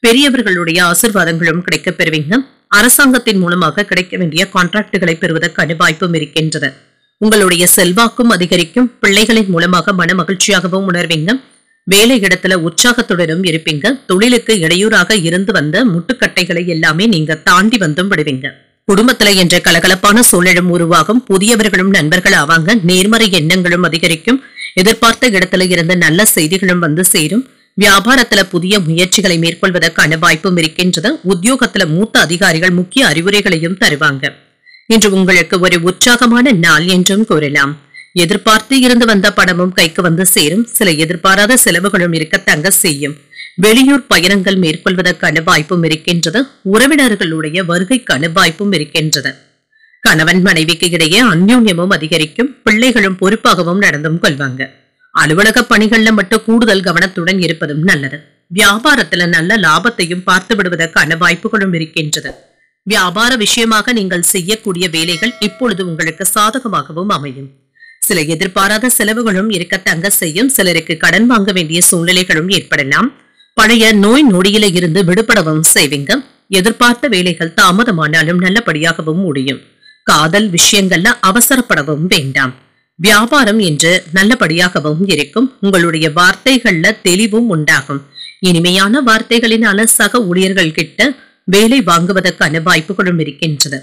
[SPEAKER 1] பெரியவர்களுடைய ஆசிர்வாதங்களும் கிடைக்கப் பெறுவீங்க. அரசாங்கத்தின் மூலமாக கிடைக்க வேண்டிய கான்ட்ராக்டுகளை பெறுவதற்கான வாய்ப்பும் இருக்கின்றது. உங்களுடைய செல்வாக்கும் அதிகரிக்கும். பிள்ளைகளின் மூலமாக மன மகிழ்ச்சியாகவும் உணர்வீங்க. வேலை இடத்துல உற்சாகத்துடனும் இருப்பீங்க. தொழிலுக்கு இடையூறாக இருந்து வந்த முட்டுக்கட்டைகளை எல்லாமே நீங்க தாண்டி வந்தும் விடுவீங்க. குடும்பத்துல என்ற கலகலப்பான சூழலும் உருவாகும். புதியவர்களும் நண்பர்கள் ஆவாங்க. நேர்மறை எண்ணங்களும் அதிகரிக்கும். எதிர்பார்த்த இடத்துல இருந்து நல்ல செய்திகளும் வந்து சேரும். வியாபாரத்துல புதிய முயற்சிகளை மேற்கொள்வதற்கான வாய்ப்பும் இருக்கின்றது. உத்தியோகத்துல மூத்த அதிகாரிகள் முக்கிய அறிவுரைகளையும் தருவாங்க. இன்று உங்களுக்கு ஒரு உற்சாகமான நாள் என்றும் கூறலாம். எதிர்பார்த்து இருந்து வந்த பணமும் கைக்கு வந்து சேரும். சில எதிர்பாராத செலவுகளும் இருக்கத்தங்க செய்யும். வெளியூர் பயணங்கள் மேற்கொள்வதற்கான வாய்ப்பும் இருக்கின்றது. உறவினர்களுடைய வருகைக்கான வாய்ப்பும் இருக்கின்றது. கணவன் மனைவிக்கு இடையே அந்யோன்யமும் அதிகரிக்கும். பிள்ளைகளும் பொறுப்பாகவும் நடந்தும் கொள்வாங்க. அலுவலக பணிகள்ல மட்டும் கூடுதல் கவனத்துடன் இருப்பதும் நல்லது. வியாபாரத்துல நல்ல லாபத்தையும் பார்த்து விடுவதற்கான வாய்ப்புகளும் இருக்கின்றது. வியாபார விஷயமாக நீங்கள் செய்யக்கூடிய வேலைகள் இப்பொழுது உங்களுக்கு சாதகமாகவும் அமையும். சில எதிர்பாராத செலவுகளும் இருக்கத்தங்க செய்யும். சிலருக்கு கடன் வாங்க வேண்டிய சூழ்நிலைகளும் ஏற்படலாம். பழைய நோய் நொடியில இருந்து விடுபடவும் செய்வீங்க. எதிர்பார்த்த வேலைகள் தாமதமானாலும் நல்லபடியாகவும் முடியும். காதல் விஷயங்கள்ல அவசரப்படவும் வேண்டாம். வியாபாரம் என்று நல்லபடியாகவும் இருக்கும். உங்களுடைய வார்த்தைகள்ல தெளிவும் உண்டாகும். இனிமையான வார்த்தைகளினால சக ஊழியர்கள் கிட்ட வேலை வாங்குவதற்கான வாய்ப்புகளும் இருக்கின்றது.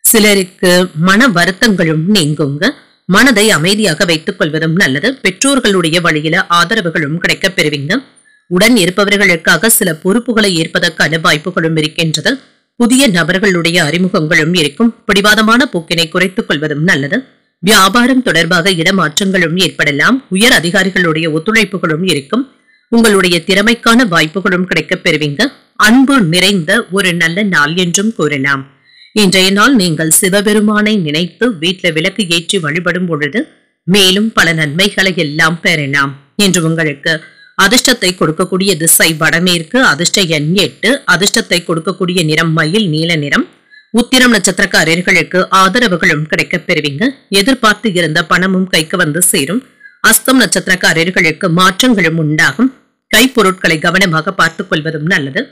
[SPEAKER 1] சிலருக்கு மன வருத்தங்களும் நீங்குங்க. மனதை அமைதியாக வைத்துக் கொள்வதும் நல்லது. பெற்றோர்களுடைய வழியில ஆதரவுகளும் கிடைக்கப் பெறுவீங்க. உடன் இருப்பவர்களுக்காக சில பொறுப்புகளை ஏற்பதற்கான வாய்ப்புகளும் இருக்கின்றது. புதிய நபர்களுடைய அறிமுகங்களும் இருக்கும். பிடிவாதமான போக்கினை குறைத்துக் கொள்வதும் நல்லது. வியாபாரம் தொடர்பாக இடமாற்றங்களும் ஏற்படலாம். உயர் அதிகாரிகளுடைய ஒத்துழைப்புகளும் இருக்கும். உங்களுடைய திறமைக்கான வாய்ப்புகளும் கிடைக்கப் பெறுவீங்க. அன்பு நிறைந்த ஒரு நல்ல நாள் என்றும் கூறலாம். இன்றைய நாள் நீங்கள் சிவபெருமானை நினைத்து வீட்டுல விளக்கு ஏற்றி வழிபடும் பொழுது மேலும் பல நன்மைகளை எல்லாம் பெறலாம். என்று உங்களுக்கு அதிர்ஷ்டத்தை கொடுக்கக்கூடிய திசை வடமேற்கு, அதிர்ஷ்ட எண் 8, அதிர்ஷ்டத்தை கொடுக்கக்கூடிய நிறம் மயில் நீல நிறம். உத்திரம் நட்சத்திரக்காரர்களுக்கு ஆதரவுகளும் கிடைக்கப் பெறுவீங்க. எதிர்பார்த்து இருந்த பணமும் கைக்கு வந்து சேரும். அஸ்தம் நட்சத்திரக்காரர்களுக்கு மாற்றங்களும் உண்டாகும். கைப்பொருட்களை கவனமாக பார்த்துக் கொள்வதும் நல்லது.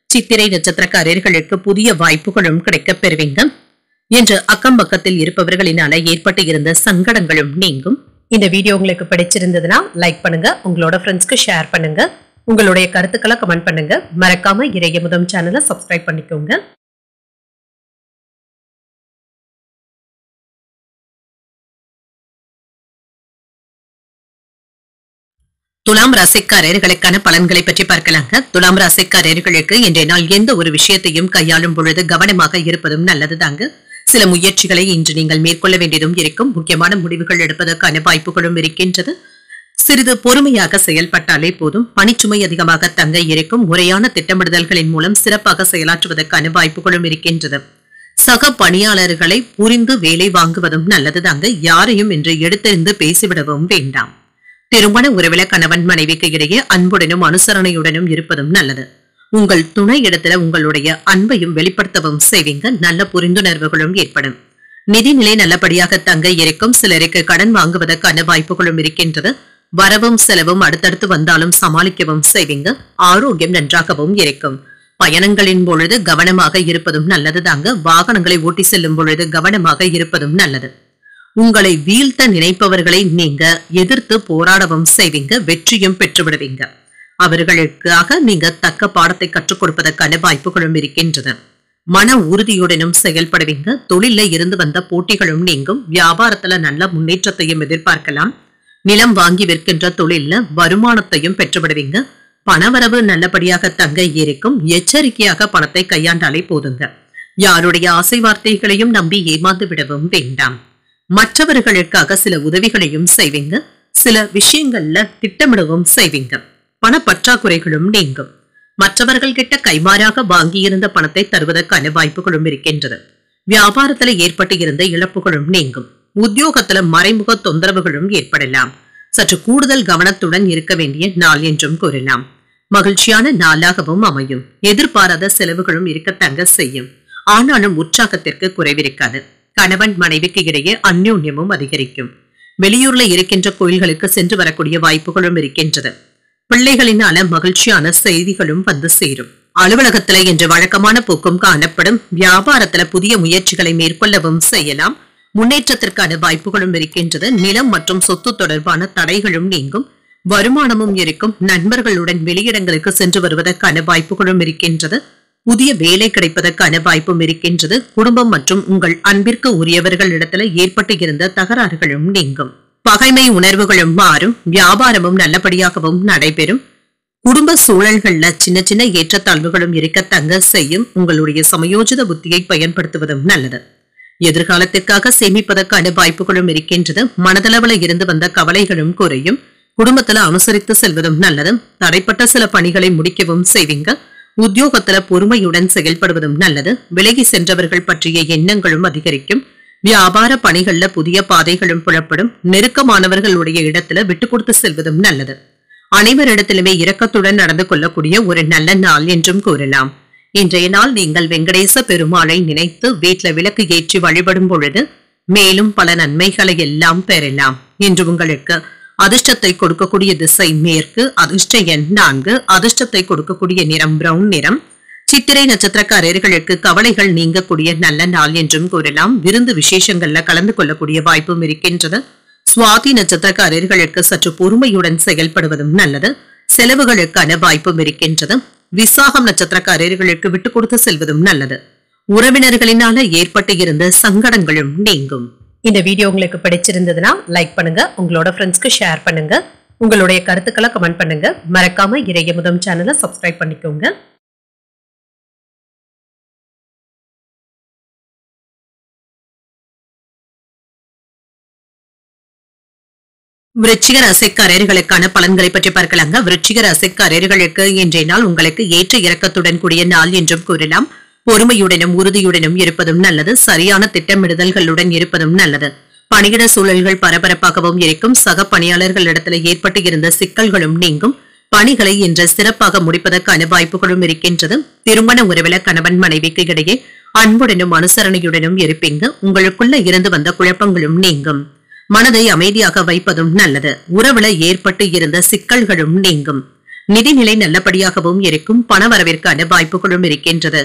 [SPEAKER 1] சித்திரை நட்சத்திரக்காரர்களுக்கு புதிய வாய்ப்புகளும் கிடைக்கப் பெறுவீங்க. என்று அக்கம் பக்கத்தில் இருப்பவர்களினால ஏற்பட்டு இருந்த சங்கடங்களும் நீங்கும். இந்த வீடியோ உங்களுக்கு பிடிச்சிருந்ததுன்னா லைக் பண்ணுங்க, உங்களோட ஃப்ரெண்ட்ஸ்க்கு ஷேர் பண்ணுங்க, உங்களுடைய கருத்துக்களை கமெண்ட் பண்ணுங்க. மறக்காம இறையமுதம் சேனலை சப்ஸ்கிரைப் பண்ணிக்கோங்க. துலாம் ராசிக்காரர்களுக்கான பலன்களை பற்றி பார்க்கலாங்க. துலாம் ராசிக்காரர்களுக்கு இன்றைய நாள் எந்த ஒரு விஷயத்தையும் கையாளும் பொழுது கவனமாக இருப்பதும் நல்லதுதாங்க. சில முயற்சிகளை இன்று நீங்கள் மேற்கொள்ள வேண்டியதும் இருக்கும். முக்கியமான முடிவுகள் எடுப்பதற்கான வாய்ப்புகளும் இருக்கின்றது. சிறிது பொறுமையாக செயல்பட்டாலே போதும். பணிச்சுமை அதிகமாக தங்க இருக்கும். முறையான திட்டமிடுதல்களின் மூலம் சிறப்பாக செயலாற்றுவதற்கான வாய்ப்புகளும் இருக்கின்றது. சக பணியாளர்களை புரிந்து வேலை வாங்குவதும் நல்லதுதாங்க. யாரையும் இன்று எடுத்தெறிந்து பேசிவிடவும் வேண்டாம். திருமண உறவில கணவன் மனைவிக்கு இடையே அன்புடனும் அனுசரணையுடனும் இருப்பதும் நல்லது. உங்கள் துணை இடத்துல உங்களுடைய அன்பையும் வெளிப்படுத்தவும் செய்வீங்க. நல்ல புரிந்துணர்வுகளும் ஏற்படும். நிதிநிலை நல்லபடியாக தங்க இருக்கும். சிலருக்கு கடன் வாங்குவதற்கான வாய்ப்புகளும் இருக்கின்றது. வரவும் செலவும் அடுத்தடுத்து வந்தாலும் சமாளிக்கவும் செய்வீங்க. ஆரோக்கியம் நன்றாகவும் இருக்கும். பயணங்களின் பொழுது கவனமாக இருப்பதும் நல்லதுதாங்க. வாகனங்களை ஓட்டி செல்லும் பொழுது கவனமாக இருப்பதும் நல்லது. உங்களை வீழ்த்த நினைப்பவர்களை நீங்க எதிர்த்து போராடவும் செய்வீங்க. வெற்றியும் பெற்றுவிடுவீங்க. அவர்களுக்காக நீங்க தக்க பாடத்தை கற்றுக் கொடுப்பதற்கான வாய்ப்புகளும் இருக்கின்றன. மன உறுதியுடனும் செயல்படுவீங்க. தொழில இருந்து வந்த போட்டிகளும் நீங்கும். வியாபாரத்துல நல்ல முன்னேற்றத்தையும் எதிர்பார்க்கலாம். நிலம் வாங்கி விற்கின்ற தொழில்ல வருமானத்தையும் பெற்றுவிடுவீங்க. பணவரவு நல்லபடியாக தங்க இருக்கும். எச்சரிக்கையாக பணத்தை கையாண்டாலே போதுங்க. யாருடைய ஆசை வார்த்தைகளையும் நம்பி ஏமாந்து விடவும் வேண்டாம். மற்றவர்களுக்காக சில உதவிகளையும் செய்வீங்க. சில விஷயங்கள்ல திட்டமிடவும் செய்வீங்க. பணப்பற்றாக்குறைகளும் நீங்கும். மற்றவர்கள் கிட்ட கைமாறாக வாங்கியிருந்த பணத்தை தருவதற்கான வாய்ப்புகளும் இருக்கின்றது. வியாபாரத்துல ஏற்பட்டு இருந்த இழப்புகளும் நீங்கும். உத்தியோகத்துல மறைமுக தொந்தரவுகளும் ஏற்படலாம். சற்று கூடுதல் கவனத்துடன் இருக்க வேண்டிய நாள் என்றும் கூறலாம். மகிழ்ச்சியான நாளாகவும் அமையும். எதிர்பாராத செலவுகளும் இருக்கத்தங்க செய்யும். ஆனாலும் உற்சாகத்திற்கு குறைவிருக்காது. கணவன் மனைவிக்கு இடையே அந்யோன்யமும் அதிகரிக்கும். வெளியூர்ல இருக்கின்ற கோயில்களுக்கு சென்று வரக்கூடிய வாய்ப்புகளும் இருக்கின்றது. பிள்ளைகளினால மகிழ்ச்சியான செய்திகளும் வந்து சேரும். அலுவலகத்துல இன்று வழக்கமான போக்கும் காணப்படும். வியாபாரத்துல புதிய முயற்சிகளை மேற்கொள்ளவும் செய்யலாம். முன்னேற்றத்திற்கான வாய்ப்புகளும் இருக்கின்றது. நிலம் மற்றும் சொத்து தொடர்பான தடைகளும் நீங்கும். வருமானமும் இருக்கும். நண்பர்களுடன் வெளியிடங்களுக்கு சென்று வருவதற்கான வாய்ப்புகளும் இருக்கின்றது. புதிய வேலை கிடைப்பதற்கான வாய்ப்பும் இருக்கின்றது. குடும்பம் மற்றும் உங்கள் அன்பிற்கு உரியவர்கள் இடத்துல ஏற்பட்டு இருந்த தகராறுகளும் நீங்கும். பகைமை உணர்வுகளும் மாறும். வியாபாரமும் நல்லபடியாகவும் நடைபெறும். குடும்ப சூழல்கள்ல சின்ன சின்ன ஏற்றத்தாழ்வுகளும் இருக்கத்தங்க செய்யும். உங்களுடைய சமயோஜித புத்தியை பயன்படுத்துவதும் நல்லது. எதிர்காலத்திற்காக சேமிப்பதற்கான வாய்ப்புகளும் இருக்கின்றது. மனதளவுல இருந்து வந்த கவலைகளும் குறையும். குடும்பத்துல அனுசரித்து செல்வதும் நல்லது. தடைப்பட்ட சில பணிகளை முடிக்கவும் செய்வீங்க. உத்தியோகத்துல பொறுமையுடன் செயல்படுவதும் நல்லது. விலகி சென்றவர்கள் பற்றிய எண்ணங்களும் அதிகரிக்கும். வியாபார பணிகள்ல புதிய பாதைகளும் புலப்படும். நெருக்கமானவர்களுடைய இடத்துல விட்டு கொடுத்து செல்வதும் நல்லது. அனைவரிடத்திலுமே இரக்கத்துடன் நடந்து கொள்ளக்கூடிய ஒரு நல்ல நாள் என்றும் கூறலாம். இன்றைய நாள் நீங்கள் வெங்கடேச பெருமாளை நினைத்து வீட்டுல விளக்கு ஏற்றி வழிபடும் பொழுது மேலும் பல நன்மைகளை எல்லாம் பெறலாம். இன்று உங்களுக்கு அதிர்ஷ்டத்தை கொடுக்கக்கூடிய திசை மேற்கு, அதிர்ஷ்ட எண் 4, அதிர்ஷ்டத்தை கொடுக்கக்கூடிய நிறம் பிரவுன் நிறம். சித்திரை நட்சத்திரக்காரர்களுக்கு கவலைகள் நீங்கக்கூடிய நல்ல நாள் என்றும் கூறலாம். விருந்து விசேஷங்கள்ல கலந்து கொள்ளக்கூடிய வாய்ப்பும் இருக்கின்றது. சுவாதி நட்சத்திரக்காரர்களுக்கு சற்று பொறுமையுடன் செயல்படுவதும் நல்லது. செலவுகளுக்கான வாய்ப்பும் இருக்கின்றது. விசாகம் நட்சத்திரக்காரர்களுக்கு விட்டுக் கொடுத்து செல்வதும் நல்லது. உறவினர்களினால ஏற்பட்டு இருந்த சங்கடங்களும் நீங்கும்.
[SPEAKER 2] இந்த வீடியோ உங்களுக்கு பிடிச்சிருந்ததுன்னா லைக் பண்ணுங்க, உங்களோட ஃப்ரெண்ட்ஸ்க்கு ஷேர் பண்ணுங்க, உங்களுடைய கருத்துக்களை கமெண்ட் பண்ணுங்க. மறக்காம இறையமுதம் சேனலை சப்ஸ்கிரைப் பண்ணிக்கோங்க.
[SPEAKER 1] விருச்சிக ராசிக்காரர்களுக்கான பலன்களை பற்றி பார்க்கலாங்க. விருச்சிக ராசிக்காரர்களுக்கு இன்றைய நாள் உங்களுக்கு ஏற்ற இறக்கத்துடன் கூடிய நாள் என்றும் கூறலாம். பொறுமையுடனும் உறுதியுடனும் இருப்பதும் நல்லது. சரியான திட்டமிடுதல்களுடன் இருப்பதும் நல்லது. பணியிட சூழல்கள் பரபரப்பாகவும் இருக்கும். சக பணியாளர்களிடத்தில் ஏற்பட்டு இருந்த சிக்கல்களும் நீங்கும். பணிகளை இன்று சிறப்பாக முடிப்பதற்கான வாய்ப்புகளும் இருக்கின்றது. திருமண உறவில கணவன் மனைவிக்கு இடையே அன்புடனும் அனுசரணையுடனும் இருப்பீங்க. உங்களுக்குள்ள இருந்து வந்த குழப்பங்களும் நீங்கும். மனதை அமைதியாக வைப்பதும் நல்லது. உறவுல ஏற்பட்டு இருந்த சிக்கல்களும் நீங்கும். நிதிநிலை நல்லபடியாகவும் இருக்கும். பணவரவிற்கான வாய்ப்புகளும் இருக்கின்றது.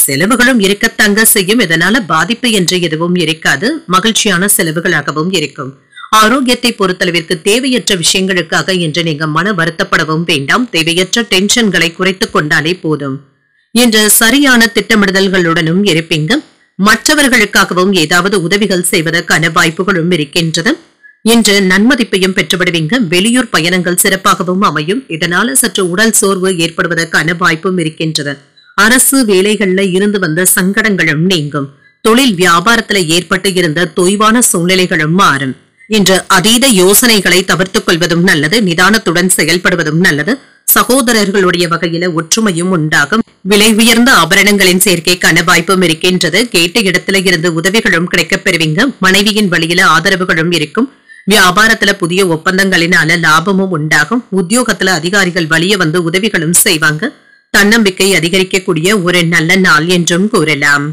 [SPEAKER 1] செலவுகளும் இருக்கத்தங்க செய்யும். இதனால பாதிப்பு என்று எதுவும் இருக்காது. மகிழ்ச்சியான செலவுகளாகவும் இருக்கும். ஆரோக்கியத்தை பொறுத்தளவிற்கு தேவையற்ற விஷயங்களுக்காக இன்று நீங்க மன வருத்தப்படவும் வேண்டாம். தேவையற்ற டென்ஷன்களை குறைத்துக் கொண்டாலே போதும். இன்று சரியான திட்டமிடுதல்களுடனும் இருப்பீங்க. மற்றவர்களுக்காகவும் ஏதாவது உதவிகள் செய்வதற்கான வாய்ப்புகளும் இருக்கின்றது. இன்று நன்மதிப்பையும் பெற்றுவிடுவீங்க. வெளியூர் பயணங்கள் சிறப்பாகவும் அமையும். இதனால சற்று உடல் சோர்வு ஏற்படுவதற்கான வாய்ப்பும் இருக்கின்றது. அரசு வேலைகள்ல இருந்து வந்த சங்கடங்களும் நீங்கும். தொழில் வியாபாரத்துல ஏற்பட்டு இருந்த தொய்வான சூழ்நிலைகளும் மாறும். இன்று அதீத யோசனைகளை தவிர்த்துக் கொள்வதும் நல்லது. நிதானத்துடன் செயல்படுவதும் நல்லது. சகோதரர்களுடைய வகையில ஒற்றுமையும் உண்டாகும். விலை உயர்ந்த ஆபரணங்களின் சேர்க்கைக்கான வாய்ப்பும் இருக்கின்றது. கேட்ட இடத்துல இருந்து உதவிகளும் கிடைக்கப் பெறுவீங்க. மனைவியின் வழியில ஆதரவுகளும் இருக்கும். வியாபாரத்துல புதிய ஒப்பந்தங்களினால லாபமும் உண்டாகும். உத்தியோகத்துல அதிகாரிகள் வழிய வந்து உதவிகளும் செய்வாங்க. தன்னம்பிக்கை அதிகரிக்கக்கூடிய ஒரு நல்ல நாள் என்றும் கூறலாம்.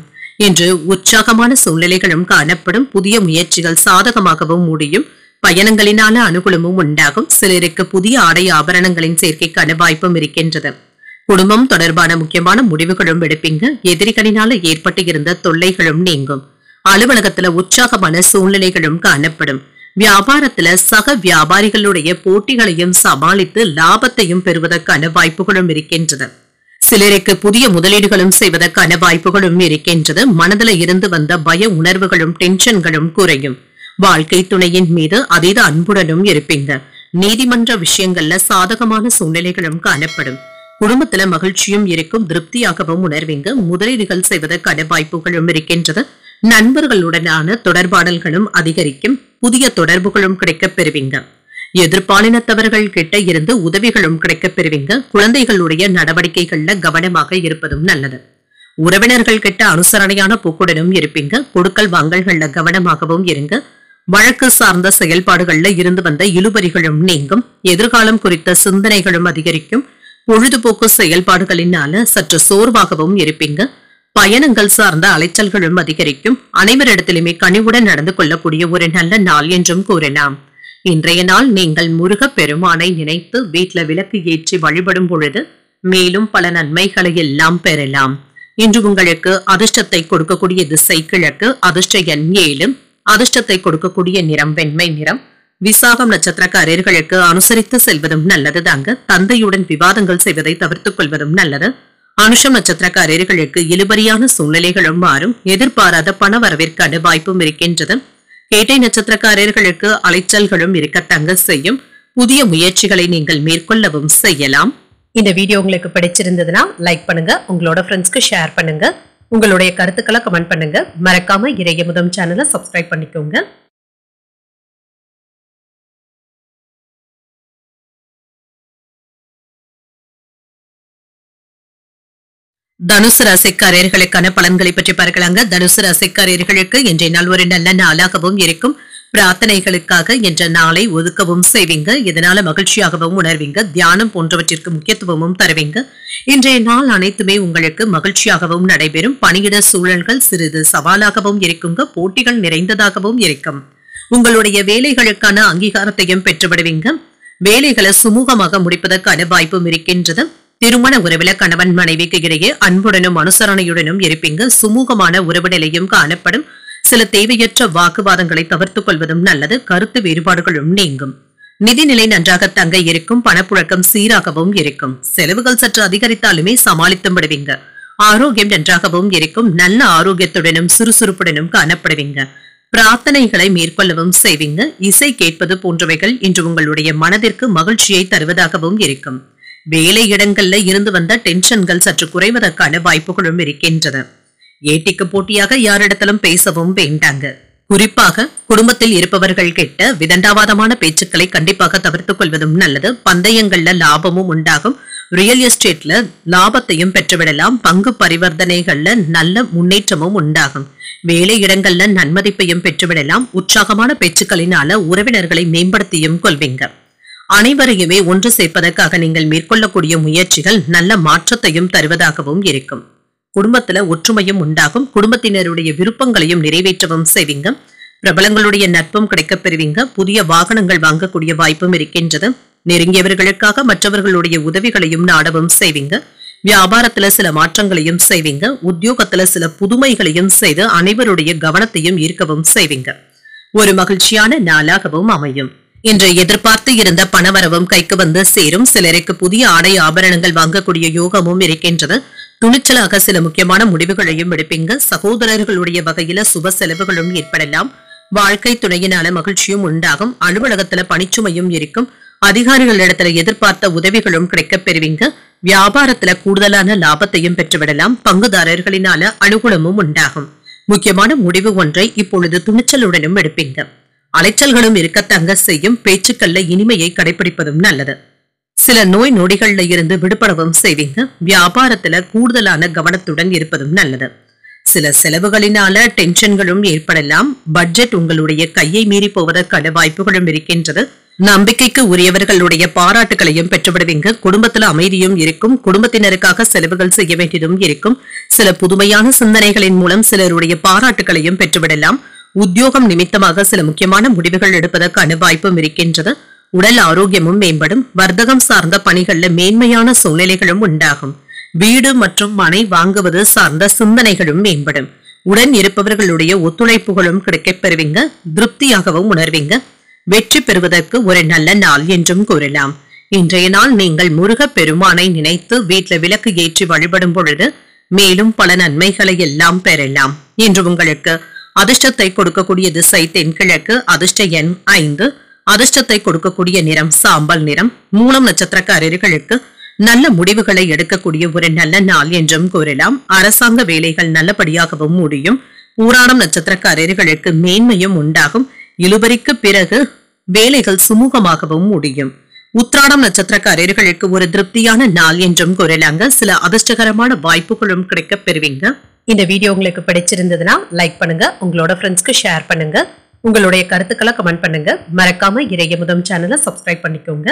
[SPEAKER 1] இன்று உற்சாகமான சூழ்நிலைகளும் காணப்படும். புதிய முயற்சிகள் சாதகமாகவும் முடியும். பயணங்களினால அனுகூலமும் உண்டாகும். சிலருக்கு புதிய ஆடை ஆபரணங்களின் சேர்க்கைக்கான வாய்ப்பும் இருக்கின்றது. குடும்பம் தொடர்பான முக்கியமான முடிவுகளும் எடுப்பீங்க. எதிரிகளினால ஏற்பட்டு இருந்த தொல்லைகளும் நீங்கும். அலுவலகத்துல உற்சாகமான சூழ்நிலைகளும் காணப்படும். வியாபாரத்துல சக வியாபாரிகளுடைய போட்டிகளையும் சமாளித்து லாபத்தையும் பெறுவதற்கான வாய்ப்புகளும் இருக்கின்றது. சிலருக்கு புதிய முதலீடுகளும் செய்வதற்கான வாய்ப்புகளும் இருக்கின்றது. மனதில இருந்து வந்த பய உணர்வுகளும் டென்ஷன்களும் குறையும். வாழ்க்கை துணையின் மீது அதீத அன்புடனும் இருப்பீங்க. நீதிமன்ற விஷயங்கள்ல சாதகமான சூழ்நிலைகளும் காணப்படும். குடும்பத்துல மகிழ்ச்சியும் இருக்கும். திருப்தியாகவும் உணர்வீங்க. முதலீடுகள் செய்வதற்கான வாய்ப்புகளும் இருக்கின்றது. நண்பர்களுடனான தொடர்பாடல்களும் அதிகரிக்கும். புதிய தொடர்புகளும் கிடைக்கப் பெறுவீங்க. எதிர்பாலினத்தவர்கள் கிட்ட இருந்து உதவிகளும் கிடைக்கப் பெறுவீங்க. குழந்தைகளுடைய நடவடிக்கைகள்ல கவனமாக இருப்பதும் நல்லது. உறவினர்கள் கிட்ட அனுசரணையான போக்குடனும் இருப்பீங்க. கொடுக்கல் வாங்கல்கள்ல கவனமாகவும் இருங்க. வழக்கு சார்ந்த செயல்பாடுகள்ல இருந்து வந்த இழுபறிகளும் நீங்கும். எதிர்காலம் குறித்த சிந்தனைகளும் அதிகரிக்கும். பொழுதுபோக்கு செயல்பாடுகளினால சற்று சோர்வாகவும் இருப்பீங்க. பயணங்கள் சார்ந்த அலைச்சல்களும் அதிகரிக்கும். அனைவரிடத்திலுமே கனிவுடன் நடந்து கொள்ளக்கூடிய ஒரு நல்ல நாள் என்றும் கூறலாம். இன்றைய நாள் நீங்கள் முருக பெருமானை நினைத்து வீட்டுல விளக்கு ஏற்றி வழிபடும் பொழுது மேலும் பல நன்மைகளை எல்லாம் பெறலாம். இன்று உங்களுக்கு அதிர்ஷ்டத்தை கொடுக்கக்கூடிய திசை கிழக்கு. அதிர்ஷ்ட எண் 7. அதிர்ஷ்டத்தை கொடுக்கக்கூடிய நிறம் வெண்மை நிறம். விசாகம் நட்சத்திரக்காரர்களுக்கு அனுசரித்து செல்வதும் நல்லது தாங்க. தந்தையுடன் விவாதங்கள் செய்வதை தவிர்த்துக் கொள்வதும் நல்லது. அனுஷம் நட்சத்திரக்காரர்களுக்கு இழுபறியான சூழ்நிலைகளும் மாறும். எதிர்பாராத பண வரவிற்கான வாய்ப்பும் இருக்கின்றது. கேட்டை நட்சத்திரக்காரர்களுக்கு அலைச்சல்களும் இருக்கத்தங்க செய்யும். புதிய முயற்சிகளை நீங்கள் மேற்கொள்ளவும் செய்யலாம்.
[SPEAKER 2] இந்த வீடியோ உங்களுக்கு பிடிச்சிருந்ததுன்னா லைக் பண்ணுங்க, உங்களோட ஃப்ரெண்ட்ஸ்க்கு ஷேர் பண்ணுங்க, உங்களுடைய கருத்துக்களை கமெண்ட் பண்ணுங்க. மறக்காம இறையமுதம் சேனலை சப்ஸ்கிரைப் பண்ணிக்கோங்க.
[SPEAKER 1] தனுசு ராசிக்காரர்களுக்கான பலன்களை பற்றி பார்க்கலாங்க. தனுசு ராசிக்காரர்களுக்கு இன்றைய நாள் ஒரு நல்ல நாளாகவும் இருக்கும். பிரார்த்தனைகளுக்காக என்ற நாளை ஒதுக்கவும் செய்வீங்க. இதனால மகிழ்ச்சியாகவும் உணர்வீங்க. தியானம் போன்றவற்றிற்கு முக்கியத்துவமும் தருவீங்க. இன்றைய நாள் அனைத்துமே உங்களுக்கு மகிழ்ச்சியாகவும் நடைபெறும். பணியிட சூழல்கள் சிறிது சவாலாகவும் இருக்குங்க. போட்டிகள் நிறைந்ததாகவும் இருக்கும். உங்களுடைய வேலைகளுக்கான அங்கீகாரத்தையும் பெற்றுவிடுவீங்க. வேலைகளை சுமூகமாக முடிப்பதற்கான வாய்ப்பும் இருக்கின்றது. திருமண உறவில கணவன் மனைவிக்கு இடையே அன்புடனும் அனுசரணையுடனும் இருப்பீங்க. சுமூகமான உறவு நிலையும் காணப்படும். சில தேவையற்ற வாக்குவாதங்களை தவிர்த்துக் கொள்வதும் நல்லது. கருத்து வேறுபாடுகளும் நீங்கும். நிதிநிலை நன்றாக தங்க இருக்கும். பணப்புழக்கம் சீராகவும் இருக்கும். செலவுகள் சற்று அதிகரித்தாலுமே சமாளித்தும் விடுவீங்க. ஆரோக்கியம் நன்றாகவும் இருக்கும். நல்ல ஆரோக்கியத்துடனும் சுறுசுறுப்புடனும் காணப்படுவீங்க. பிரார்த்தனைகளை மேற்கொள்ளவும் செய்வீங்க. இசை கேட்பது போன்றவைகள் இன்று உங்களுடைய மனதிற்கு மகிழ்ச்சியை தருவதாகவும் இருக்கும். வேலை இடங்கள்ல இருந்து வந்த டென்ஷன்கள் சற்று குறைவதற்கான வாய்ப்புகளும் இருக்கின்றன. ஏட்டிக்கு போட்டியாக யாரிடத்திலும் பேசவும் வேண்டாங்க. குறிப்பாக குடும்பத்தில் இருப்பவர்கள் கிட்ட விதண்டாவாதமான பேச்சுக்களை கண்டிப்பாக தவிர்த்துக் கொள்வதும் நல்லது. பந்தயங்கள்ல லாபமும் உண்டாகும். ரியல் எஸ்டேட்ல லாபத்தையும் பெற்றுவிடலாம். பங்கு பரிவர்த்தனைகள்ல நல்ல முன்னேற்றமும் உண்டாகும். வேலை இடங்கள்ல நன்மதிப்பையும் பெற்றுவிடலாம். உற்சாகமான பேச்சுக்களினால உறவினர்களை மேம்படுத்தியும் கொள்வீங்க. அனைவரையுமே ஒன்று சேர்ப்பதற்காக நீங்கள் மேற்கொள்ளக்கூடிய முயற்சிகள் நல்ல மாற்றத்தையும் தருவதாகவும் இருக்கும். குடும்பத்துல ஒற்றுமையும் உண்டாகும். குடும்பத்தினருடைய விருப்பங்களையும் நிறைவேற்றவும் செய்வீங்க. பிரபலங்களுடைய நட்பும் கிடைக்கப் பெறுவீங்க. புதிய வாகனங்கள் வாங்கக்கூடிய வாய்ப்பும் இருக்கின்றது. நெருங்கியவர்களுக்காக மற்றவர்களுடைய உதவிகளையும் நாடவும் செய்வீங்க. வியாபாரத்துல சில மாற்றங்களையும் செய்வீங்க. உத்தியோகத்துல சில புதுமைகளையும் செய்து அனைவருடைய கவனத்தையும் ஈர்க்கவும் செய்வீங்க. ஒரு மகிழ்ச்சியான நாளாகவும் அமையும். இன்று எதிர்பார்த்து இருந்த பணவரவும் கைக்கு வந்து சேரும். சிலருக்கு புதிய ஆடை ஆபரணங்கள் வாங்கக்கூடிய யோகமும் இருக்கின்றது. துணிச்சலாக சில முக்கியமான முடிவுகளையும் எடுப்பீங்க. சகோதரர்களுடைய வகையில சுப செலவுகளும் ஏற்படலாம். வாழ்க்கை துணையினால மகிழ்ச்சியும் உண்டாகும். அலுவலகத்துல பணிச்சுமையும் இருக்கும். அதிகாரிகளிடத்துல எதிர்பார்த்த உதவிகளும் கிடைக்கப் பெறுவீங்க. வியாபாரத்துல கூடுதலான லாபத்தையும் பெற்றுவிடலாம். பங்குதாரர்களினால அனுகூலமும் உண்டாகும். முக்கியமான முடிவு ஒன்றை இப்பொழுது துணிச்சலுடனும் எடுப்பீங்க. அலைச்சல்களும் இருக்கத்தங்க செய்யும். பேச்சுக்கள்ல இனிமையை கடைபிடிப்பதும் நல்லது. சில நோய் நொடிகள்ல இருந்து விடுபடவும் செய்வீங்க. வியாபாரத்துல கூடுதலான கவனத்துடன் இருப்பதும் நல்லது. சில செலவுகளினால டென்ஷன்களும் ஏற்படலாம். பட்ஜெட் உங்களுடைய கையை மீறி போவதற்கான வாய்ப்புகளும் இருக்கின்றது. நம்பிக்கைக்கு உரியவர்களுடைய பாராட்டுகளையும் பெற்றுவிடுவீங்க. குடும்பத்துல அமைதியும் இருக்கும். குடும்பத்தினருக்காக செலவுகள் செய்ய வேண்டியதும் இருக்கும். சில புதுமையான சிந்தனைகளின் மூலம் சிலருடைய பாராட்டுகளையும் பெற்றுவிடலாம். உத்தியோகம் நிமித்தமாக சில முக்கியமான முடிவுகள் எடுப்பதற்கான வாய்ப்பும் இருக்கின்றது. உடல் ஆரோக்கியமும் மேம்படும். வர்த்தகம் சார்ந்த பணிகள்ல மேன்மையான சூழ்நிலைகளும் உண்டாகும். வீடு மற்றும் மனை வாங்குவது சார்ந்த சிந்தனைகளும் மேம்படும். உடன் இருப்பவர்களுடைய ஒத்துழைப்புகளும் கிடைக்கப் பெறுவீங்க. திருப்தியாகவும் உணர்வீங்க. வெற்றி பெறுவதற்கு ஒரு நல்ல நாள் என்றும் கூறலாம். இன்றைய நாள் நீங்கள் முருகப் பெருமானை நினைத்து வீட்டில் விளக்கு ஏற்றி வழிபடும் பொழுது மேலும் பல நன்மைகளை எல்லாம் பெறலாம். இன்று உங்களுக்கு அதிர்ஷ்டத்தை கொடுக்கக்கூடிய திசை தென்கிழக்கு. அதிர்ஷ்ட எண் 5. அதிர்ஷ்டத்தை கொடுக்கக்கூடிய நிறம் சாம்பல் நிறம். மூலம் நட்சத்திரக்காரர்களுக்கு நல்ல முடிவுகளை எடுக்கக்கூடிய ஒரு நல்ல நாள் என்றும் கூறலாம். அரசாங்க வேலைகள் நல்லபடியாகவும் முடியும். பூராடம் நட்சத்திரக்காரர்களுக்கு மேன்மையும் உண்டாகும். இழுபறிக்கு பிறகு வேலைகள் சுமூகமாகவும் முடியும். உத்திராடம் நட்சத்திரக்காரர்களுக்கு ஒரு திருப்தியான நாள் என்றும் கூறலாங்க. சில அதிர்ஷ்டகரமான வாய்ப்புகளும் கிடைக்கப் பெறுவீங்க.
[SPEAKER 2] இந்த வீடியோ உங்களுக்கு பிடிச்சிருந்ததுன்னா லைக் பண்ணுங்க. உங்களோட ஃப்ரெண்ட்ஸ்க்கு ஷேர் பண்ணுங்க. உங்களுடைய கருத்துக்களை கமெண்ட் பண்ணுங்க. மறக்காம இறையமுதம் சேனலை சப்ஸ்கிரைப் பண்ணிக்கோங்க.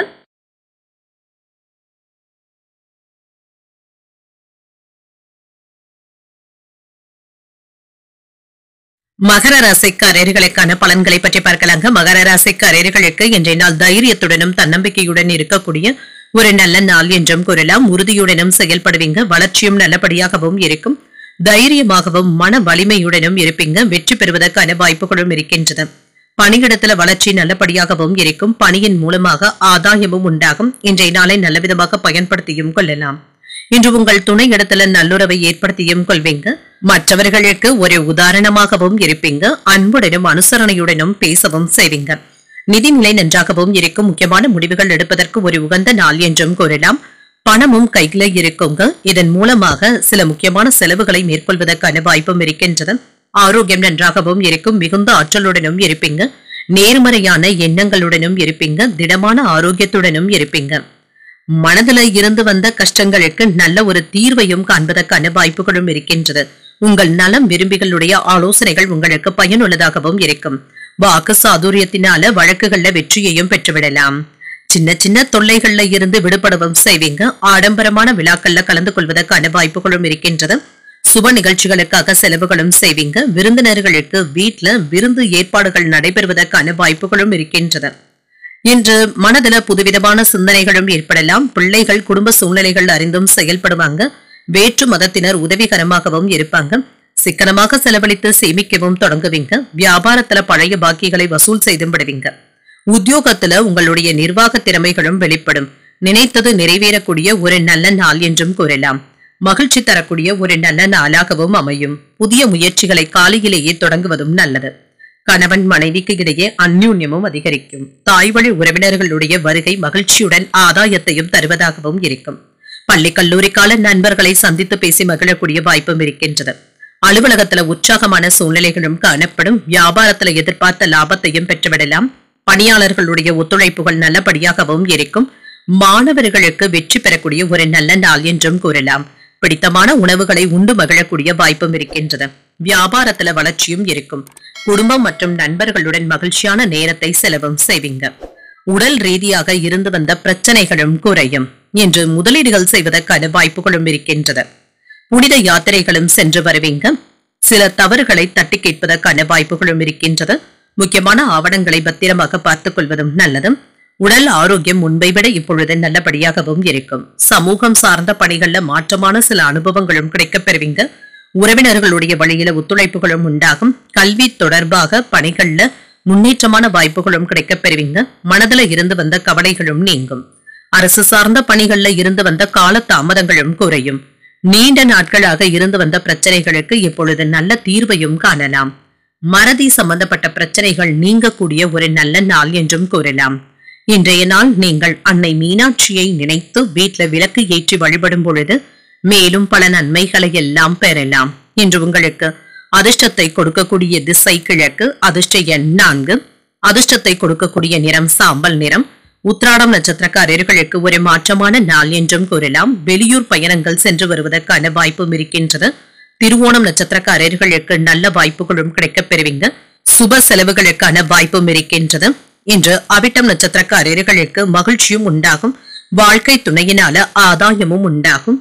[SPEAKER 1] மகர ராசிக்காரர்களுக்கான பலன்களை பற்றி பார்க்கலாங்க. மகர ராசிக்காரர்களுக்கு இன்றைய நாள் தைரியத்துடனும் தன்னம்பிக்கையுடன் இருக்கக்கூடிய ஒரு நல்ல நாள் என்றும் கூறலாம். உறுதியுடனும் செயல்படுவீங்க. வளர்ச்சியும் நல்லபடியாகவும் இருக்கும். தைரியமாகவும் மன வலிமையுடனும் இருப்பீங்க. வெற்றி பெறுவதற்கான வாய்ப்புகளும் இருக்கின்றது. பணியிடத்துல வளர்ச்சி நல்லபடியாகவும் இருக்கும். பணியின் மூலமாக ஆதாயமும் உண்டாகும். இன்றைய நாளை நல்லவிதமாக பயன்படுத்தியும் கொள்ளலாம். இன்று உங்கள் துணை இடத்துல நல்லுறவை ஏற்படுத்தியும் கொள்வீங்க. மற்றவர்களுக்கு ஒரு உதாரணமாகவும் இருப்பீங்க. அன்புடனும் அனுசரணையுடனும் பேசவும் செய்வீங்க. நிதிநிலை நன்றாகவும் இருக்கும். முக்கியமான முடிவுகள் எடுப்பதற்கு ஒரு உகந்த நாள் என்றும் கூறலாம். பணமும் கையில இருக்குங்க. இதன் மூலமாக சில முக்கியமான செலவுகளை மேற்கொள்வதற்கான வாய்ப்பும் இருக்கின்றது. ஆரோக்கியம் நன்றாகவும் இருக்கும். மிகுந்த ஆற்றலுடனும் இருப்பீங்க. நேர்மறையான எண்ணங்களுடனும் இருப்பீங்க. திடமான ஆரோக்கியத்துடனும் இருப்பீங்க. மனதில இருந்து வந்த கஷ்டங்களுக்கு நல்ல ஒரு தீர்வையும் காண்பதற்கான வாய்ப்புகளும் இருக்கின்றது. உங்கள் நலம் விரும்பிகளுடைய ஆலோசனைகள் உங்களுக்கு பயனுள்ளதாகவும் இருக்கும். வாக்கு சாதுரியத்தினால வழக்குகள்ல வெற்றியையும் பெற்றுவிடலாம். சின்ன சின்ன தொல்லைகள்ல இருந்து விடுபடவும் செய்வீங்க. ஆடம்பரமான விழாக்கள்ல கலந்து கொள்வதற்கான வாய்ப்புகளும் இருக்கின்றது. சுப நிகழ்ச்சிகளுக்காக செலவுகளும் செய்வீங்க. விருந்தினர்களுக்கு வீட்டுல விருந்து ஏற்பாடுகள் நடைபெறுவதற்கான வாய்ப்புகளும் இருக்கின்றது. இன்று மனதில புதுவிதமான சிந்தனைகளும் ஏற்படலாம். பிள்ளைகள் குடும்ப சூழ்நிலைகள் அறிந்தும் செயல்படுவாங்க. வேற்று மதத்தினர் உதவிகரமாகவும் இருப்பாங்க. சிக்கனமாக செலவழித்து சேமிக்கவும் தொடங்குவீங்க. வியாபாரத்துல பழைய பாக்கிகளை வசூல் செய்தும் விடுவீங்க. உத்தியோகத்துல உங்களுடைய நிர்வாக திறமைகளும் வெளிப்படும். நினைத்தது நிறைவேறக்கூடிய ஒரு நல்ல நாள் என்றும் கூறலாம். மகிழ்ச்சி தரக்கூடிய ஒரு நல்ல நாளாகவும் அமையும். புதிய முயற்சிகளை காலையிலேயே தொடங்குவதும் நல்லது. கணவன் மனைவிக்கு இடையே அந்யூன்யமும் அதிகரிக்கும். தாய்வழி உறவினர்களுடைய வருகை மகிழ்ச்சியுடன் ஆதாயத்தையும் தருவதாகவும் இருக்கும். பள்ளி கல்லூரி கால நண்பர்களை சந்தித்து பேசி மகிழக்கூடிய வாய்ப்பும் இருக்கின்றது. அலுவலகத்துல உற்சாகமான சூழ்நிலைகளும் காணப்படும். வியாபாரத்துல எதிர்பார்த்த லாபத்தையும் பெற்றுவிடலாம். பணியாளர்களுடைய ஒத்துழைப்புகள் நல்லபடியாகவும் இருக்கும். மாணவர்களுக்கு வெற்றி பெறக்கூடிய ஒரு நல்ல நாள் என்றும் கூறலாம். பிடித்தமான உணவுகளை உண்டு மகிழக்கூடிய வாய்ப்பும் இருக்கின்றது. வியாபாரத்துல வளர்ச்சியும் இருக்கும். குடும்பம் மற்றும் நண்பர்களுடன் மகிழ்ச்சியான நேரத்தை செலவும் செய்வீங்க. உடல் ரீதியாக இருந்து வந்த பிரச்சனைகளும் குறையும். என்று முதலீடுகள் செய்வதற்கான வாய்ப்புகளும் இருக்கின்றது. புனித யாத்திரைகளும் சென்று வருவீங்க. சில தவறுகளை தட்டி கேட்பதற்கான வாய்ப்புகளும் இருக்கின்றது. முக்கியமான ஆவணங்களை பத்திரமாக பார்த்துக் கொள்வதும் நல்லது. உடல் ஆரோக்கியம் முன்பை விட இப்பொழுது நல்லபடியாகவும் இருக்கும். சமூகம் சார்ந்த பணிகள்ல மாற்றமான சில அனுபவங்களும் கிடைக்கப் பெறுவீங்க. உறவினர்களுடைய வழியில ஒத்துழைப்புகளும் உண்டாகும். கல்வி தொடர்பாக பணிகள்ல முன்னேற்றமான வாய்ப்புகளும் கிடைக்கப் பெறுவீங்க. மனதில் இருந்து வந்த கவலைகளும் நீங்கும். அரசு சார்ந்த பணிகள்ல இருந்து வந்த கால தாமதங்களும் குறையும். நீண்ட நாட்களாக இருந்து வந்த பிரச்சனைகளுக்கு இப்பொழுது நல்ல தீர்வையும் காணலாம். மறதி சம்பந்தப்பட்ட பிரச்சனைகள் நீங்கக்கூடிய ஒரு நல்ல நாள் என்றும் கூறலாம். இன்றைய நாள் நீங்கள் அன்னை மீனாட்சியை நினைத்து வீட்டில் விளக்கு ஏற்றி வழிபடும் பொழுது மேலும் பல நன்மைகளை எல்லாம் பெறலாம். இன்று உங்களுக்கு அதிர்ஷ்டத்தை கொடுக்கக்கூடிய திசை கிழக்கு. அதிர்ஷ்ட எண் 4. அதிர்ஷ்டத்தை கொடுக்கக்கூடிய நிறம் சாம்பல் நிறம். உத்திராடம் நட்சத்திரக்காரர்களுக்கு ஒரு மாற்றமான நாள் என்றும் கூறலாம். வெளியூர் பயணங்கள் சென்று வருவதற்கான வாய்ப்பும் இருக்கின்றது. திருவோணம் நட்சத்திரக்காரர்களுக்கு நல்ல வாய்ப்புகளும் கிடைக்கப் பெறுவீங்க. சுப செலவுகளுக்கான வாய்ப்பும் இருக்கின்றது. இன்று அவிட்டம் நட்சத்திரக்காரர்களுக்கு மகிழ்ச்சியும் உண்டாகும். வாழ்க்கை துணையினால ஆதாயமும் உண்டாகும்.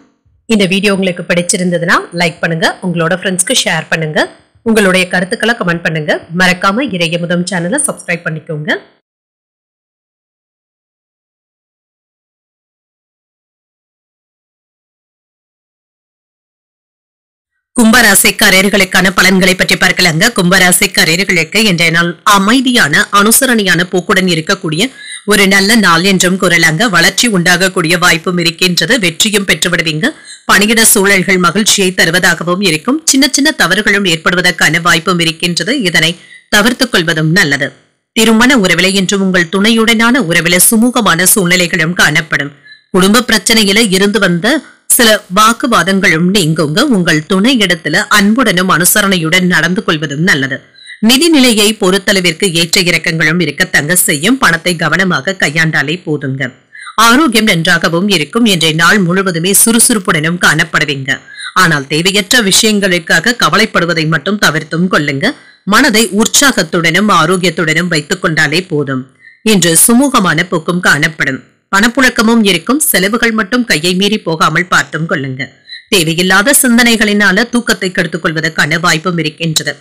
[SPEAKER 2] இந்த வீடியோ உங்களுக்கு பிடிச்சிருந்ததுன்னா லைக் பண்ணுங்க, உங்களோட ஃப்ரெண்ட்ஸ்க்கு ஷேர் பண்ணுங்க, உங்களுடைய கருத்துக்களை கமெண்ட் பண்ணுங்க. மறக்காம இறையமுதம் சேனலை சப்ஸ்கிரைப் பண்ணிக்கோங்க.
[SPEAKER 1] கும்பராசிக்காரர்களுக்கான பலன்களை பற்றி பார்க்கலாங்க. கும்பராசிக்காரர்களுக்கு இன்றைய நாள் அமைதியான அனுசரணையான போக்குடன் இருக்கக்கூடிய ஒரு நல்ல நாள் என்றும் கூறலாங்க. வளர்ச்சி உண்டாகக்கூடிய வாய்ப்பும் இருக்கின்றது. வெற்றியும் பெற்றுவிடுவீங்க. பணியிட சூழல்கள் மகிழ்ச்சியை தருவதாகவும் இருக்கும். சின்ன சின்ன தவறுகளும் ஏற்படுவதற்கான வாய்ப்பும் இருக்கின்றது. இதனை தவிர்த்துக் கொள்வதும் நல்லது. திருமண உறவில இன்று உங்கள் துணையுடனான உறவில சுமூகமான சூழ்நிலைகளும் காணப்படும். குடும்ப பிரச்சனையில இருந்து வந்த சில வாக்குவாதங்களும் நீங்குங்க. உங்கள் துணை இடத்துல அன்புடனும் அனுசரணையுடன் நடந்து கொள்வதும் நல்லது. நிதிநிலையை பொறுத்தளவிற்கு ஏற்ற இறக்கங்களும் இருக்க தங்க செய்யும். பணத்தை கவனமாக கையாண்டாலே போதுங்க. ஆரோக்கியம் நன்றாகவும் இருக்கும். இன்றைய நாள் முழுவதுமே சுறுசுறுப்புடனும் காணப்படுவீங்க. ஆனால் தேவையற்ற விஷயங்களுக்காக கவலைப்படுவதை மட்டும் தவிர்த்தும் கொள்ளுங்க. மனதை உற்சாகத்துடனும் ஆரோக்கியத்துடனும் வைத்துக் கொண்டாலே போதும். இன்று சுமூகமான போக்கும் காணப்படும். பணப்புழக்கமும் இருக்கும். செலவுகள் மட்டும் கையை மீறி போகாமல் பார்த்தும் கொள்ளுங்க. தேவையில்லாத சிந்தனைகளினால தூக்கத்தை கெடுத்துக் கொள்வதற்கான வாய்ப்பும் இருக்கின்றது.